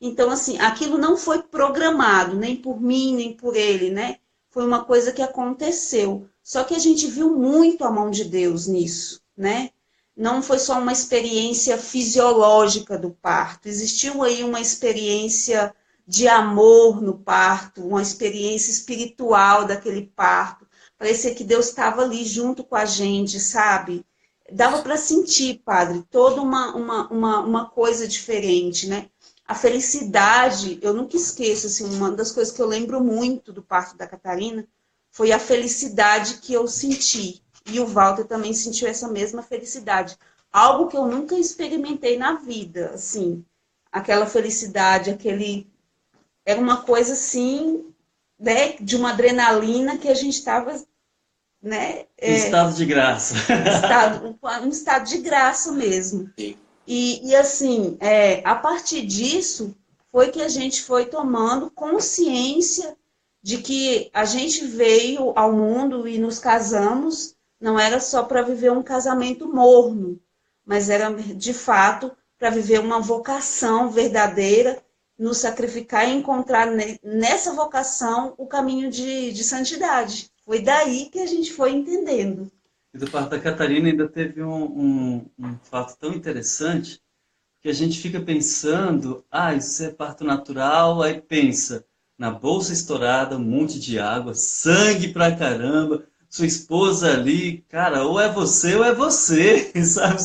Então, assim, aquilo não foi programado, nem por mim, nem por ele, né? Foi uma coisa que aconteceu. Só que a gente viu muito a mão de Deus nisso, né? Não foi só uma experiência fisiológica do parto. Existiu aí uma experiência de amor no parto, uma experiência espiritual daquele parto. Parecia que Deus estava ali junto com a gente, sabe? Dava para sentir, padre, toda uma coisa diferente, né? A felicidade, eu nunca esqueço, assim, uma das coisas que eu lembro muito do parto da Catarina foi a felicidade que eu senti. E o Walter também sentiu essa mesma felicidade. Algo que eu nunca experimentei na vida, assim. Aquela felicidade, aquele... Era uma coisa, assim, né, de uma adrenalina que a gente estava... Né, Um estado de graça. Um estado de graça mesmo. Sim. E assim, a partir disso, foi que a gente foi tomando consciência de que a gente veio ao mundo e nos casamos, não era só para viver um casamento morno, mas era, de fato, para viver uma vocação verdadeira, nos sacrificar e encontrar nessa vocação o caminho de santidade. Foi daí que a gente foi entendendo. E do parto da Catarina ainda teve um fato tão interessante, que a gente fica pensando, isso é parto natural, aí pensa, na bolsa estourada, um monte de água, sangue pra caramba, sua esposa ali, cara, ou é você, sabe?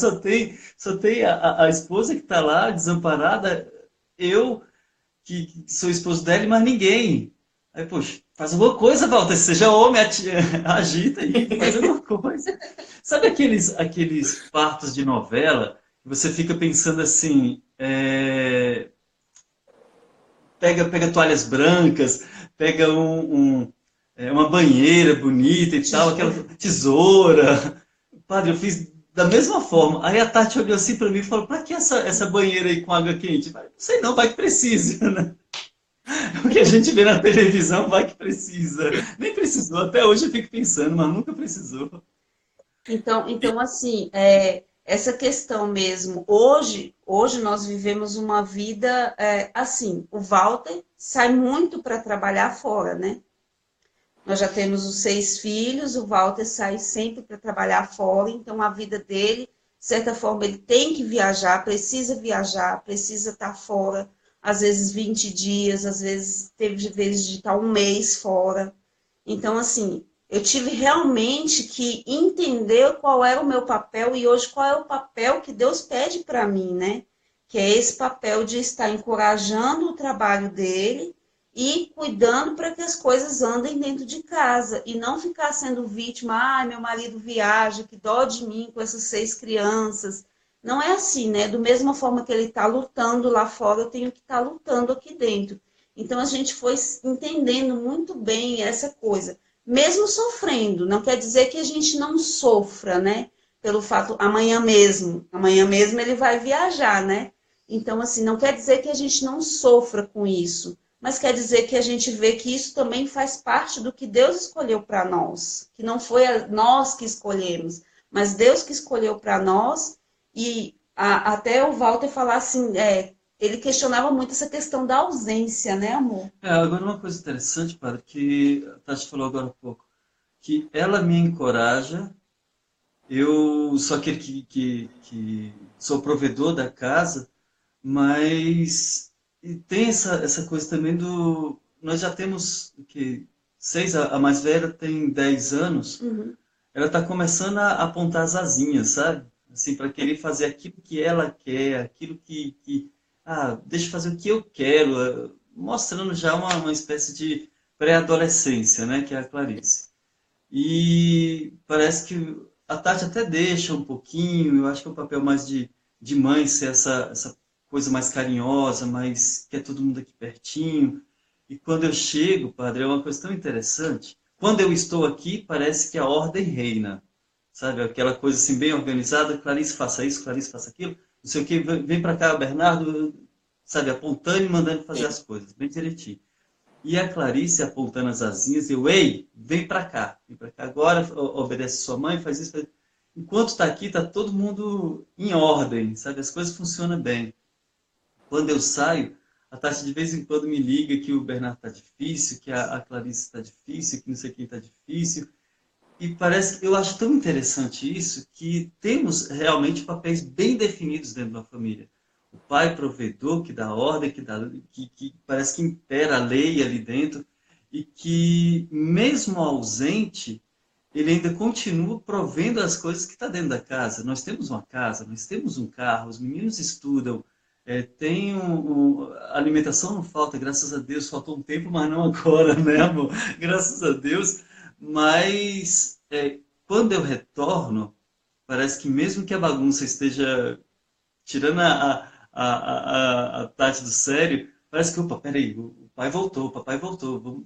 Só tem a esposa que tá lá, desamparada, eu, que sou esposo dela, mas ninguém. Aí, poxa, faz alguma coisa, Walter, seja homem, agita aí, faz alguma coisa. Sabe aqueles partos de novela, que você fica pensando assim, pega toalhas brancas, pega uma banheira bonita e tal, aquela tesoura. Padre, eu fiz da mesma forma. Aí a Tati olhou assim para mim e falou, para que essa banheira aí com água quente? Não sei não, vai que precisa, né? O que a gente vê na televisão, vai que precisa. Nem precisou, até hoje eu fico pensando, mas nunca precisou. Então assim, essa questão mesmo, hoje nós vivemos uma vida assim, o Walter sai muito para trabalhar fora, né? Nós já temos os 6 filhos, o Walter sai sempre para trabalhar fora, então a vida dele, de certa forma, ele tem que viajar, precisa estar fora, às vezes 20 dias, às vezes teve vezes de estar 1 mês fora. Então, assim, eu tive realmente que entender qual era o meu papel e hoje qual é o papel que Deus pede para mim, né? Que é esse papel de estar encorajando o trabalho dele e cuidando para que as coisas andem dentro de casa e não ficar sendo vítima, meu marido viaja, que dó de mim com essas 6 crianças. Não é assim, né? Do mesma forma que ele está lutando lá fora, eu tenho que estar lutando aqui dentro. Então a gente foi entendendo muito bem essa coisa. Mesmo sofrendo, não quer dizer que a gente não sofra, né? Pelo fato, amanhã mesmo ele vai viajar, né? Então, assim, não quer dizer que a gente não sofra com isso, mas quer dizer que a gente vê que isso também faz parte do que Deus escolheu para nós, que não foi nós que escolhemos, mas Deus que escolheu para nós. E até o Walter falar assim, ele questionava muito essa questão da ausência, né, amor? Agora uma coisa interessante, padre, que a Tati falou agora há pouco, que ela me encoraja, eu sou aquele que sou provedor da casa, mas tem essa coisa também do... Nós já temos, 6, a mais velha tem 10 anos, ela está começando a apontar as asinhas, sabe? Assim, para querer fazer aquilo que ela quer, aquilo que deixa eu fazer o que eu quero, mostrando já uma espécie de pré-adolescência, né, que é a Clarice. E parece que a Tati até deixa um pouquinho, eu acho que é o papel mais de mãe ser essa coisa mais carinhosa, mais que é todo mundo aqui pertinho. E quando eu chego, padre, é uma coisa tão interessante. Quando eu estou aqui, parece que a ordem reina, sabe? Aquela coisa assim bem organizada, Clarice faça isso, Clarice faça aquilo, não sei o que, vem para cá, Bernardo, sabe, apontando e mandando fazer as coisas, bem direitinho. E a Clarice apontando as asinhas, ei, vem para cá agora, obedece sua mãe, faz isso. Enquanto está aqui, está todo mundo em ordem, sabe? As coisas funcionam bem. Quando eu saio, a Tati de vez em quando me liga que o Bernardo está difícil, que a Clarice está difícil, que não sei quem está difícil. E parece que eu acho tão interessante isso que temos realmente papéis bem definidos dentro da família. O pai provedor que dá ordem, que parece que impera a lei ali dentro e que, mesmo ausente, ele ainda continua provendo as coisas que está dentro da casa. Nós temos uma casa, nós temos um carro, os meninos estudam, tem alimentação não falta, graças a Deus, faltou um tempo, mas não agora, né, amor? Graças a Deus. Mas quando eu retorno, parece que mesmo que a bagunça esteja tirando a Tati do sério, parece que, opa, peraí, o pai voltou, o papai voltou.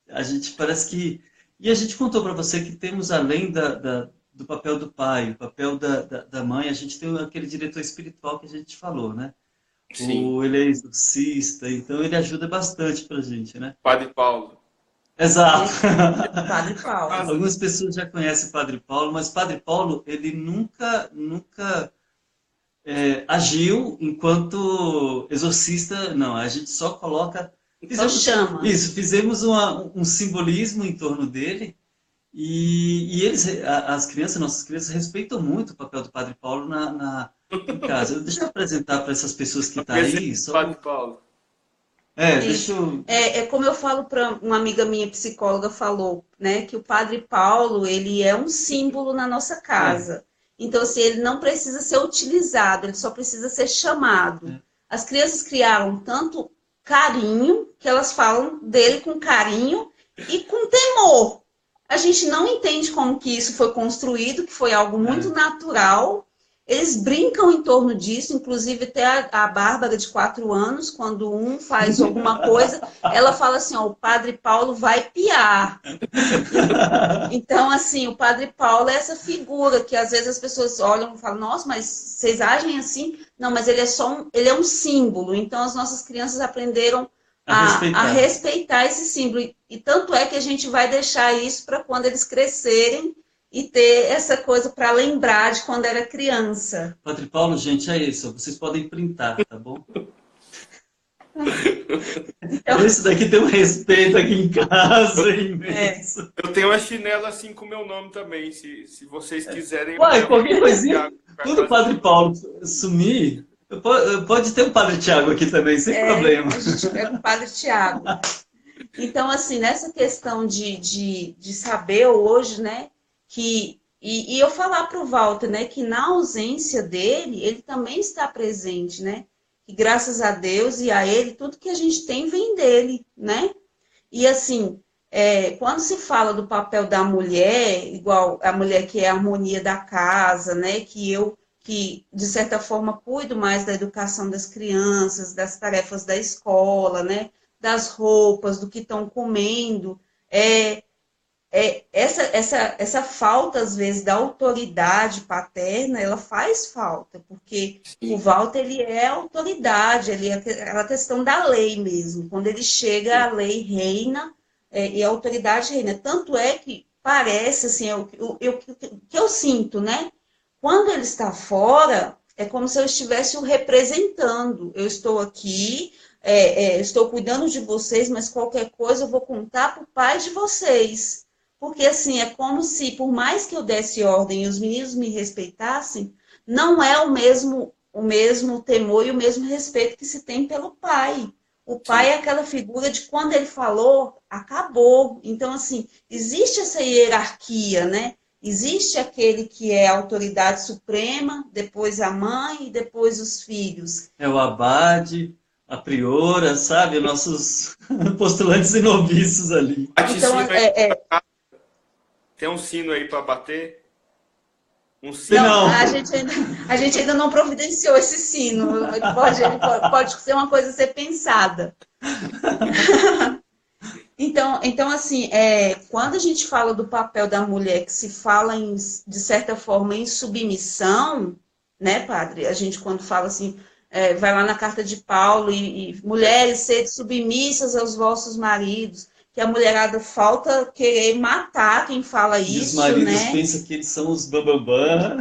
A gente parece que... E a gente contou para você que temos, além do papel do pai, o papel da mãe, a gente tem aquele diretor espiritual que a gente falou, né? Sim. Ele é exorcista, então ele ajuda bastante para a gente, né? Padre Paulo. Exato. Padre Paulo. Algumas pessoas já conhecem o Padre Paulo, mas Padre Paulo, ele nunca agiu enquanto exorcista, não. A gente só coloca... Só chama. Isso, fizemos um simbolismo em torno dele e as crianças, nossas crianças, respeitam muito o papel do Padre Paulo em casa. Deixa eu apresentar para essas pessoas que estão aí. Padre Paulo. Deixa eu... Como eu falo para uma amiga minha, psicóloga, falou, né, que o Padre Paulo, ele é um símbolo na nossa casa. Então, assim, ele não precisa ser utilizado, ele só precisa ser chamado. As crianças criaram tanto carinho, que elas falam dele com carinho e com temor. A gente não entende como que isso foi construído, que foi algo muito natural. Eles brincam em torno disso, inclusive até a Bárbara, de 4 anos, quando um faz alguma coisa, ela fala assim, ó, o Padre Paulo vai piar. Então, assim, o Padre Paulo é essa figura que às vezes as pessoas olham e falam, nossa, mas vocês agem assim? Não, mas ele é um símbolo. Então, as nossas crianças aprenderam a respeitar esse símbolo. E tanto é que a gente vai deixar isso para quando eles crescerem e ter essa coisa para lembrar de quando era criança. Padre Paulo, gente, é isso. Vocês podem printar, tá bom? Então, esse daqui tem um respeito aqui em casa imenso. Eu tenho uma chinela assim com o meu nome também, se vocês quiserem. Uai, qualquer coisinha. Quando o Padre Paulo sumir, pode ter um Padre Tiago aqui também, sem problema. A gente pega o Padre Tiago. Então, assim, nessa questão de saber hoje, né, e eu falar para o Walter, né, que na ausência dele, ele também está presente, né? E graças a Deus e a ele, tudo que a gente tem vem dele, né? E assim, quando se fala do papel da mulher, igual a mulher que é a harmonia da casa, né? Que de certa forma cuido mais da educação das crianças, das tarefas da escola, né? Das roupas, do que estão comendo, essa falta, às vezes, da autoridade paterna, ela faz falta, porque o Walter, ele é autoridade, ele é aquela questão da lei mesmo. Quando ele chega, a lei reina e a autoridade reina. Tanto é que parece, assim, o que eu sinto, né? Quando ele está fora, é como se eu estivesse o representando. Eu estou aqui, estou cuidando de vocês, mas qualquer coisa eu vou contar para o pai de vocês. Porque, assim, é como se, por mais que eu desse ordem e os meninos me respeitassem, não é o mesmo temor e o mesmo respeito que se tem pelo pai. O pai é aquela figura de quando ele falou, acabou. Então, assim, existe essa hierarquia, né? Existe aquele que é a autoridade suprema, depois a mãe e depois os filhos. É o abade, a priora, sabe? Nossos postulantes e noviços ali. Bate Então, sino aí. Tem um sino aí para bater? Um sino? não, Não. a gente ainda não providenciou esse sino. Pode ser uma coisa a ser pensada. Então assim, quando a gente fala do papel da mulher, que se fala, de certa forma, em submissão, né, padre? A gente, quando fala assim, vai lá na carta de Paulo e mulheres, sede submissas aos vossos maridos, que a mulherada falta querer matar quem fala E os isso, maridos né? pensam que eles são os bambambam.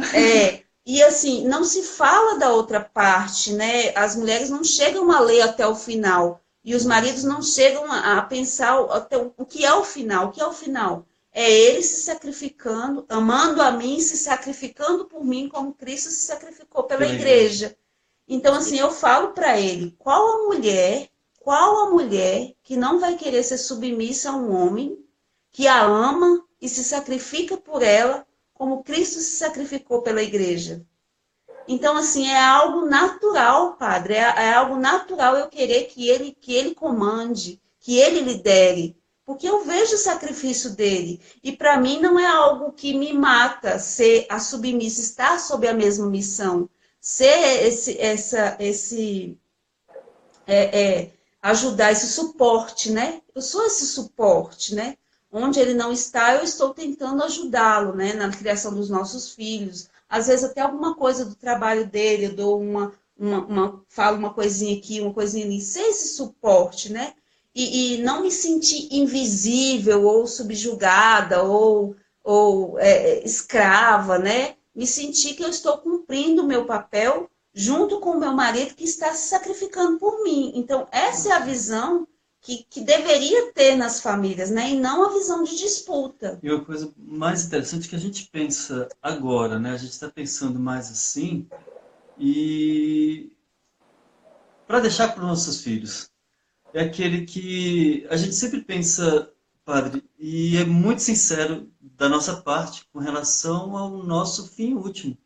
E assim, não se fala da outra parte, né? As mulheres não chegam a ler até o final. E os maridos não chegam a pensar até o que é o final. O que é o final? É ele se sacrificando, amando a mim, se sacrificando por mim, como Cristo se sacrificou pela igreja. Então, assim, eu falo para ele, qual a mulher que não vai querer ser submissa a um homem que a ama e se sacrifica por ela, como Cristo se sacrificou pela igreja? Então, assim, é algo natural, padre, é algo natural eu querer que ele comande, que ele lidere, porque eu vejo o sacrifício dele, e para mim não é algo que me mata ser a submissa, estar sob a mesma missão, ser ajudar esse suporte, né? Eu sou esse suporte, né? Onde ele não está, eu estou tentando ajudá-lo, né? Na criação dos nossos filhos. Às vezes até alguma coisa do trabalho dele, eu dou falo uma coisinha aqui, uma coisinha ali, ser esse suporte, né? E não me sentir invisível ou subjugada ou escrava, né? Me sentir que eu estou cumprindo o meu papel junto com o meu marido que está se sacrificando por mim. Então, essa é a visão que deveria ter nas famílias, né? E não a visão de disputa. E uma coisa mais interessante que a gente pensa agora, né? A gente está pensando mais assim e para deixar para os nossos filhos. É aquele que a gente sempre pensa, padre, e é muito sincero da nossa parte com relação ao nosso fim último.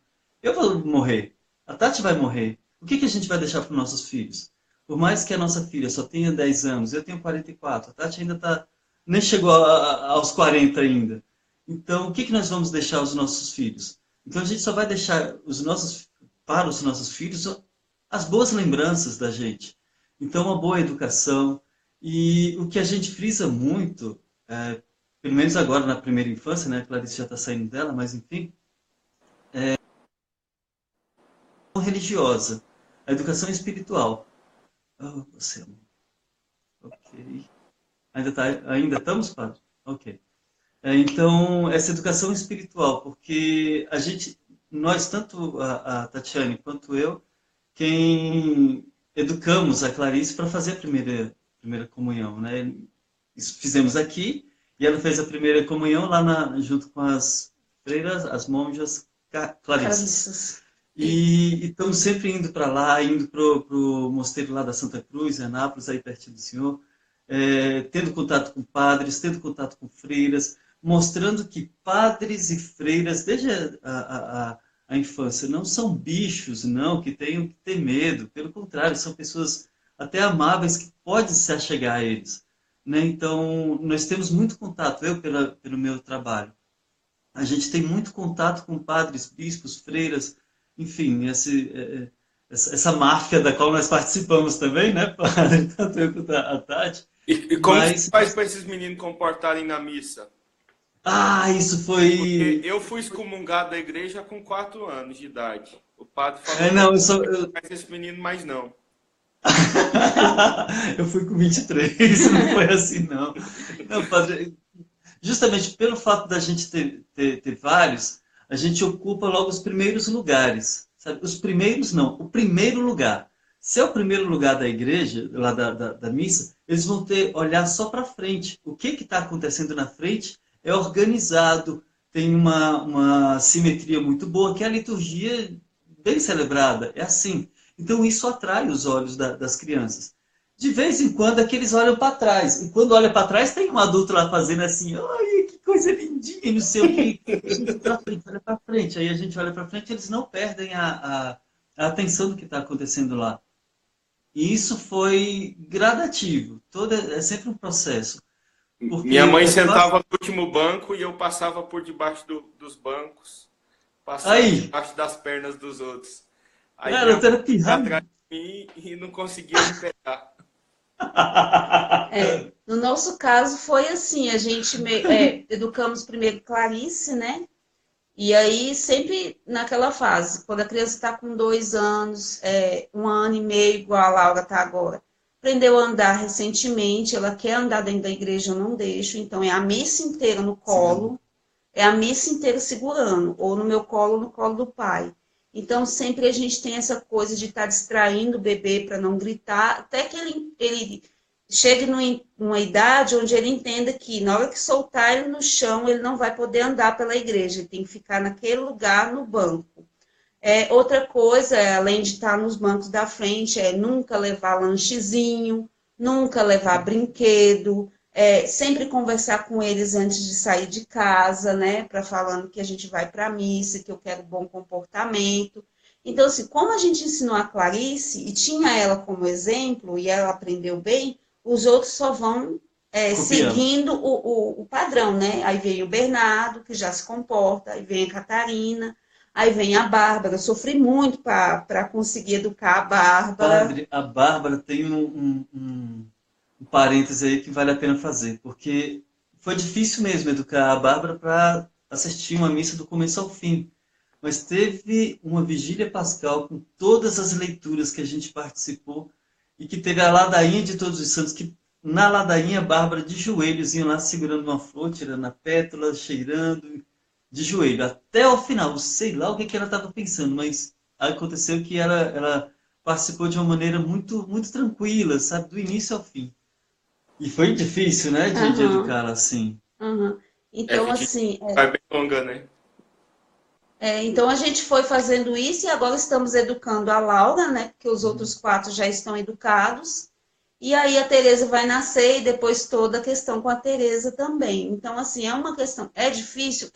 Eu vou morrer, a Tati vai morrer. O que a gente vai deixar para os nossos filhos? Por mais que a nossa filha só tenha 10 anos, eu tenho 44, a Tati ainda nem chegou aos 40 ainda. Então, o que nós vamos deixar aos nossos filhos? Então, a gente só vai deixar para os nossos filhos as boas lembranças da gente. Então, uma boa educação. E o que a gente frisa muito, pelo menos agora na primeira infância, né? A Clarice já está saindo dela, mas enfim, religiosa, a educação espiritual. Oh, você, ok. Ainda estamos, padre? Ok. Então, essa educação espiritual, porque nós, tanto a Tatiane quanto eu, quem educamos a Clarice para fazer a primeira comunhão, né? Isso fizemos aqui, e ela fez a primeira comunhão lá junto com as freiras, as monjas clarissas. E estamos sempre indo para lá, indo para o mosteiro lá da Santa Cruz, em Anápolis, aí pertinho do Senhor, tendo contato com padres, tendo contato com freiras, mostrando que padres e freiras, desde a infância, não são bichos, não, que tenham que ter medo. Pelo contrário, são pessoas até amáveis que podem se achegar a eles. Né? Então, nós temos muito contato, pelo meu trabalho. A gente tem muito contato com padres, bispos, freiras, enfim, essa máfia da qual nós participamos também, né, padre? Tanto eu quanto a Tati. E como você faz para esses meninos comportarem na missa? Isso foi... Porque eu fui excomungado da igreja com 4 anos de idade. O padre falou, não faz esse menino mais não. Eu fui com 23, não foi assim não. Não, padre, justamente pelo fato da gente ter vários, a gente ocupa logo os primeiros lugares. Sabe? Os primeiros não, o primeiro lugar. Se é o primeiro lugar da igreja, lá da missa, eles vão olhar só para frente. O que está acontecendo na frente é organizado, tem uma simetria muito boa, que é a liturgia bem celebrada, é assim. Então isso atrai os olhos das crianças. De vez em quando é que eles olham para trás, e quando olham para trás tem um adulto lá fazendo assim, ai, que coisa lindinha, não sei o quê. Gente, pra frente, olha pra frente. Aí a gente olha pra frente, eles não perdem a atenção do que está acontecendo lá. E isso foi gradativo. É sempre um processo. Minha Porque mãe é fácil. sentava no último banco e eu passava por debaixo dos bancos, passando Aí, debaixo das pernas dos outros. Aí minha mãe cara, era ia pirralho. atrás de mim e não conseguia me pegar. No nosso caso foi assim, a gente educamos primeiro Clarice, né? E aí sempre naquela fase, quando a criança está com 2 anos, 1 ano e meio, igual a Laura está agora, aprendeu a andar recentemente, ela quer andar dentro da igreja, eu não deixo, então é a missa inteira no Segurando. colo, é a missa inteira segurando, ou no meu colo ou no colo do pai. Então, sempre a gente tem essa coisa de estar distraindo o bebê para não gritar, até que ele chegue numa idade onde ele entenda que, na hora que soltar ele no chão, ele não vai poder andar pela igreja, ele tem que ficar naquele lugar, no banco. Outra coisa, além de estar nos bancos da frente, é nunca levar lanchezinho, nunca levar brinquedo, sempre conversar com eles antes de sair de casa, né? Para falando que a gente vai para a missa, que eu quero bom comportamento. Então, assim, como a gente ensinou a Clarice e tinha ela como exemplo e ela aprendeu bem, os outros só vão Copiando. seguindo o padrão, né? Aí vem o Bernardo, que já se comporta, aí vem a Catarina. Aí vem a Bárbara, eu sofri muito para conseguir educar a Bárbara. Padre, a Bárbara tem um parêntese aí que vale a pena fazer, porque foi difícil mesmo educar a Bárbara para assistir uma missa do começo ao fim. Mas teve uma vigília pascal com todas as leituras que a gente participou e que teve a ladainha de Todos os Santos, que na ladainha a Bárbara de joelhos ia lá segurando uma flor, tirando a pétala, cheirando, de joelho, até o final. Sei lá o que ela estava pensando, mas aconteceu que ela participou de uma maneira muito, muito tranquila, sabe, do início ao fim. E foi difícil, né, de Aham, educá-la assim. aham. É, Então, vigília assim, é bem longa, né? então a gente foi fazendo isso e agora estamos educando a Laura, né? Porque os Uhum. outros 4 já estão educados. E aí a Tereza vai nascer e depois toda a questão com a Tereza também. Então, assim, é uma questão, é difícil,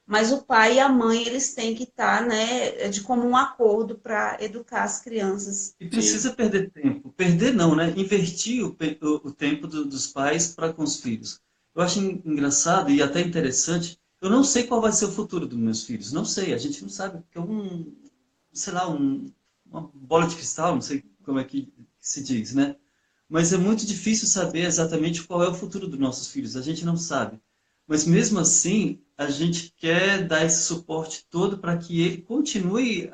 mas o pai e a mãe, eles têm que estar, né, de comum acordo para educar as crianças. E Sim. precisa perder tempo. Perder não, né? Investir o tempo dos pais para com os filhos. Eu acho engraçado e até interessante. Eu não sei qual vai ser o futuro dos meus filhos. Não sei, a gente não sabe. Porque sei lá, uma bola de cristal, não sei como é que se diz, né? Mas é muito difícil saber exatamente qual é o futuro dos nossos filhos. A gente não sabe. Mas mesmo assim, a gente quer dar esse suporte todo para que ele continue.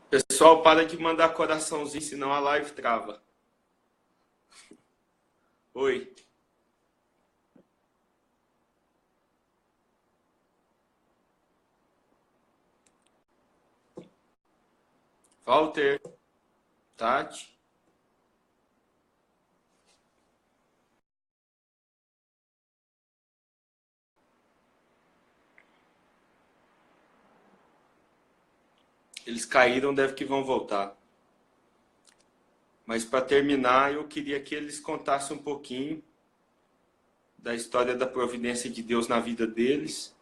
Pessoal, para de mandar coraçãozinho, senão a live trava. Oi. Walter, Tati. Eles caíram, deve que vão voltar. Mas para terminar, eu queria que eles contassem um pouquinho da história da providência de Deus na vida deles.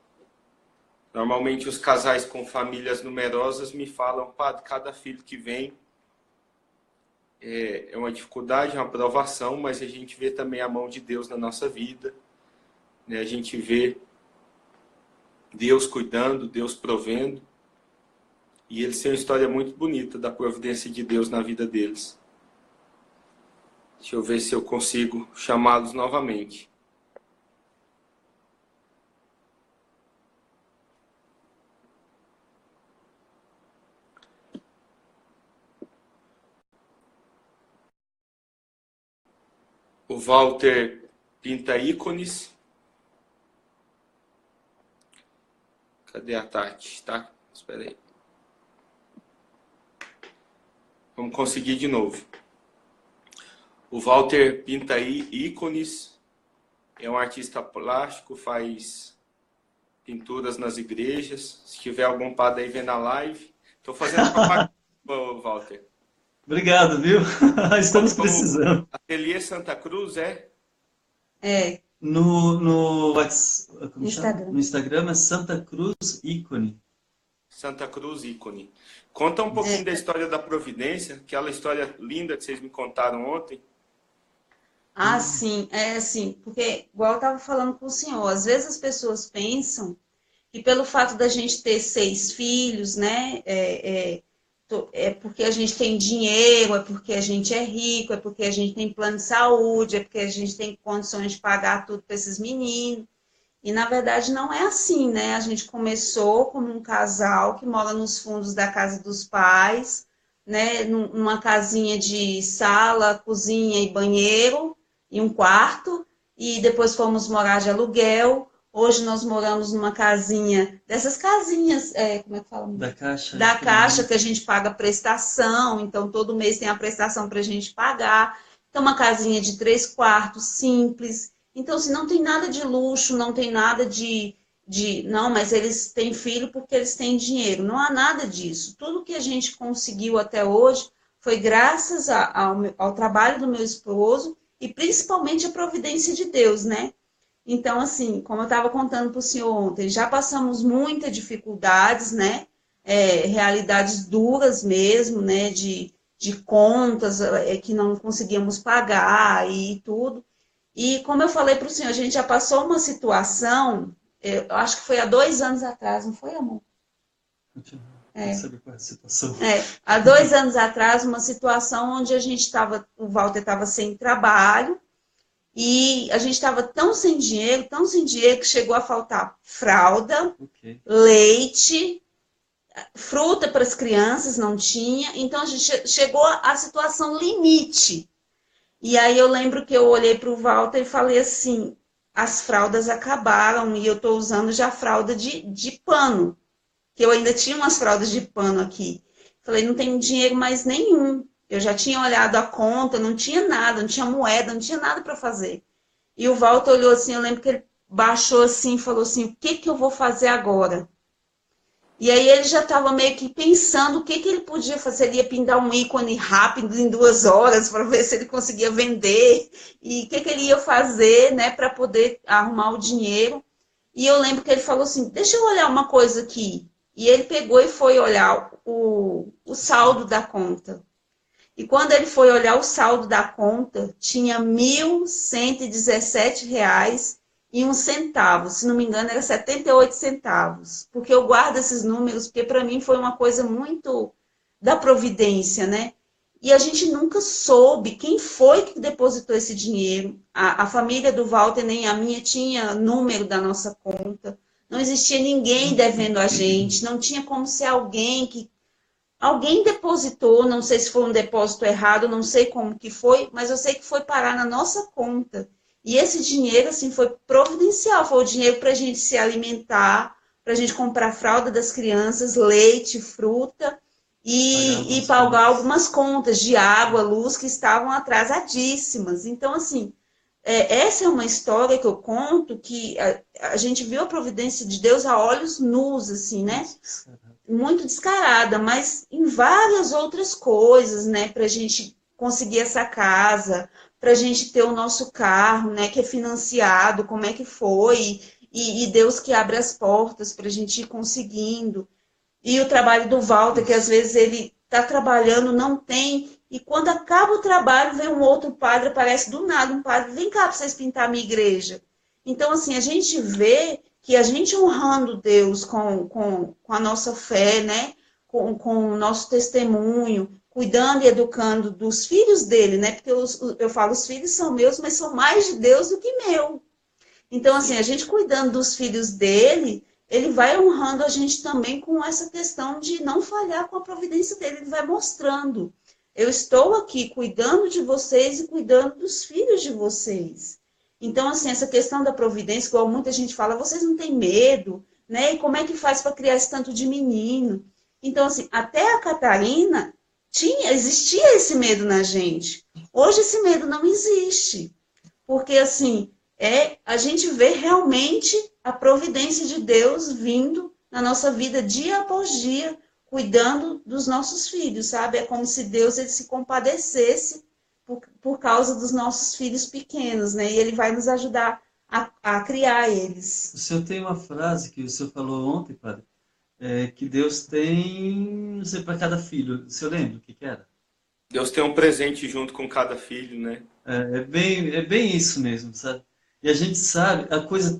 Normalmente os casais com famílias numerosas me falam, padre, cada filho que vem é uma dificuldade, é uma provação, mas a gente vê também a mão de Deus na nossa vida, né? A gente vê Deus cuidando, Deus provendo, e eles têm uma história muito bonita da providência de Deus na vida deles. Deixa eu ver se eu consigo chamá-los novamente. O Walter pinta ícones. Cadê a Tati? Tá? Espera aí. Vamos conseguir de novo. O Walter pinta aí ícones. É um artista plástico, faz pinturas nas igrejas. Se tiver algum padre aí vendo a live. Estou fazendo propaganda, Walter. Obrigado, viu? Estamos Como precisando. Ateliê Santa Cruz, é? É, Como chama? No Instagram. Instagram é Santa Cruz Ícone. Santa Cruz Ícone. Conta um pouquinho da É. história da Providência, aquela história linda que vocês me contaram ontem. Ah, sim, é assim, porque, igual eu estava falando com o senhor, às vezes as pessoas pensam que pelo fato da gente ter 6 filhos, né, é porque a gente tem dinheiro, é porque a gente é rico, é porque a gente tem plano de saúde, é porque a gente tem condições de pagar tudo para esses meninos. E na verdade não é assim, né? A gente começou como um casal que mora nos fundos da casa dos pais, né? Numa casinha de sala, cozinha e banheiro e um quarto, e depois fomos morar de aluguel. Hoje nós moramos numa casinha, dessas casinhas, como é que fala? Da Caixa Da Caixa, Econômica. que a gente paga prestação, então todo mês tem a prestação para a gente pagar. Então, uma casinha de 3 quartos, simples. Então, se não tem nada de luxo, não tem nada não, mas eles têm filho porque eles têm dinheiro. Não há nada disso. Tudo que a gente conseguiu até hoje foi graças ao trabalho do meu esposo e principalmente a providência de Deus, né? Então, assim, como eu estava contando para o senhor ontem, já passamos muitas dificuldades, né? Realidades duras mesmo, né? De contas que não conseguíamos pagar e tudo. E como eu falei para o senhor, a gente já passou uma situação, eu acho que foi há 2 anos atrás, não foi, amor? Quer saber qual é a situação? Há 2 anos atrás, uma situação onde a gente estava, o Walter estava sem trabalho, e a gente estava tão sem dinheiro, que chegou a faltar fralda, Ok. leite, fruta para as crianças, não tinha. Então, a gente chegou à situação limite. E aí eu lembro que eu olhei para o Walter e falei assim, as fraldas acabaram e eu estou usando já fralda de pano, que eu ainda tinha umas fraldas de pano aqui. Falei, não tenho dinheiro mais nenhum. Eu já tinha olhado a conta, não tinha nada, não tinha moeda, não tinha nada para fazer. E o Walter olhou assim, eu lembro que ele baixou assim e falou assim, o que que eu vou fazer agora? E aí ele já estava meio que pensando o que que ele podia fazer. Ele ia pintar um ícone rápido em 2 horas para ver se ele conseguia vender. E o que que ele ia fazer, né, para poder arrumar o dinheiro. E eu lembro que ele falou assim, deixa eu olhar uma coisa aqui. E ele pegou e foi olhar o saldo da conta. E quando ele foi olhar o saldo da conta, tinha R$ 1.117,01. Se não me engano, era 78 centavos. Porque eu guardo esses números, porque para mim foi uma coisa muito da providência, né? E a gente nunca soube quem foi que depositou esse dinheiro. A família do Walter, nem a minha, tinha número da nossa conta. Não existia ninguém devendo a gente. Não tinha como ser alguém que alguém depositou, não sei se foi um depósito errado, não sei como que foi, mas eu sei que foi parar na nossa conta. E esse dinheiro, assim, foi providencial, foi o dinheiro para a gente se alimentar, para a gente comprar fralda das crianças, leite, fruta Pagar e algumas pagar contas. algumas contas de água, luz, que estavam atrasadíssimas. Então, assim, essa é uma história que eu conto que a gente viu a providência de Deus a olhos nus, assim, né? Muito descarada, mas em várias outras coisas, né, para a gente conseguir essa casa, para a gente ter o nosso carro, né, que é financiado, como é que foi, e Deus que abre as portas para a gente ir conseguindo. E o trabalho do Walter, que às vezes ele está trabalhando, não tem, e quando acaba o trabalho, vem um outro padre, aparece do nada um padre, vem cá para vocês pintar a minha igreja. Então, assim, a gente vê que a gente honrando Deus com a nossa fé, né? Com o nosso testemunho, cuidando e educando dos filhos dele, né? Porque eu falo, os filhos são meus, mas são mais de Deus do que meu. Então, assim, a gente cuidando dos filhos dele, ele vai honrando a gente também com essa questão de não falhar com a providência dele. Ele vai mostrando. Eu estou aqui cuidando de vocês e cuidando dos filhos de vocês. Então, assim, essa questão da providência, igual muita gente fala, vocês não têm medo, né? E como é que faz para criar esse tanto de menino? Então, assim, até a Catarina existia esse medo na gente. Hoje esse medo não existe. Porque, assim, a gente vê realmente a providência de Deus vindo na nossa vida dia após dia, cuidando dos nossos filhos, sabe? É como se Deus ele se compadecesse por causa dos nossos filhos pequenos, né? E ele vai nos ajudar a criar eles. O senhor tem uma frase que o senhor falou ontem, padre, que Deus tem, não sei, para cada filho. O senhor lembra o que que era? Deus tem um presente junto com cada filho, né? É bem isso mesmo, sabe? E a gente sabe, a coisa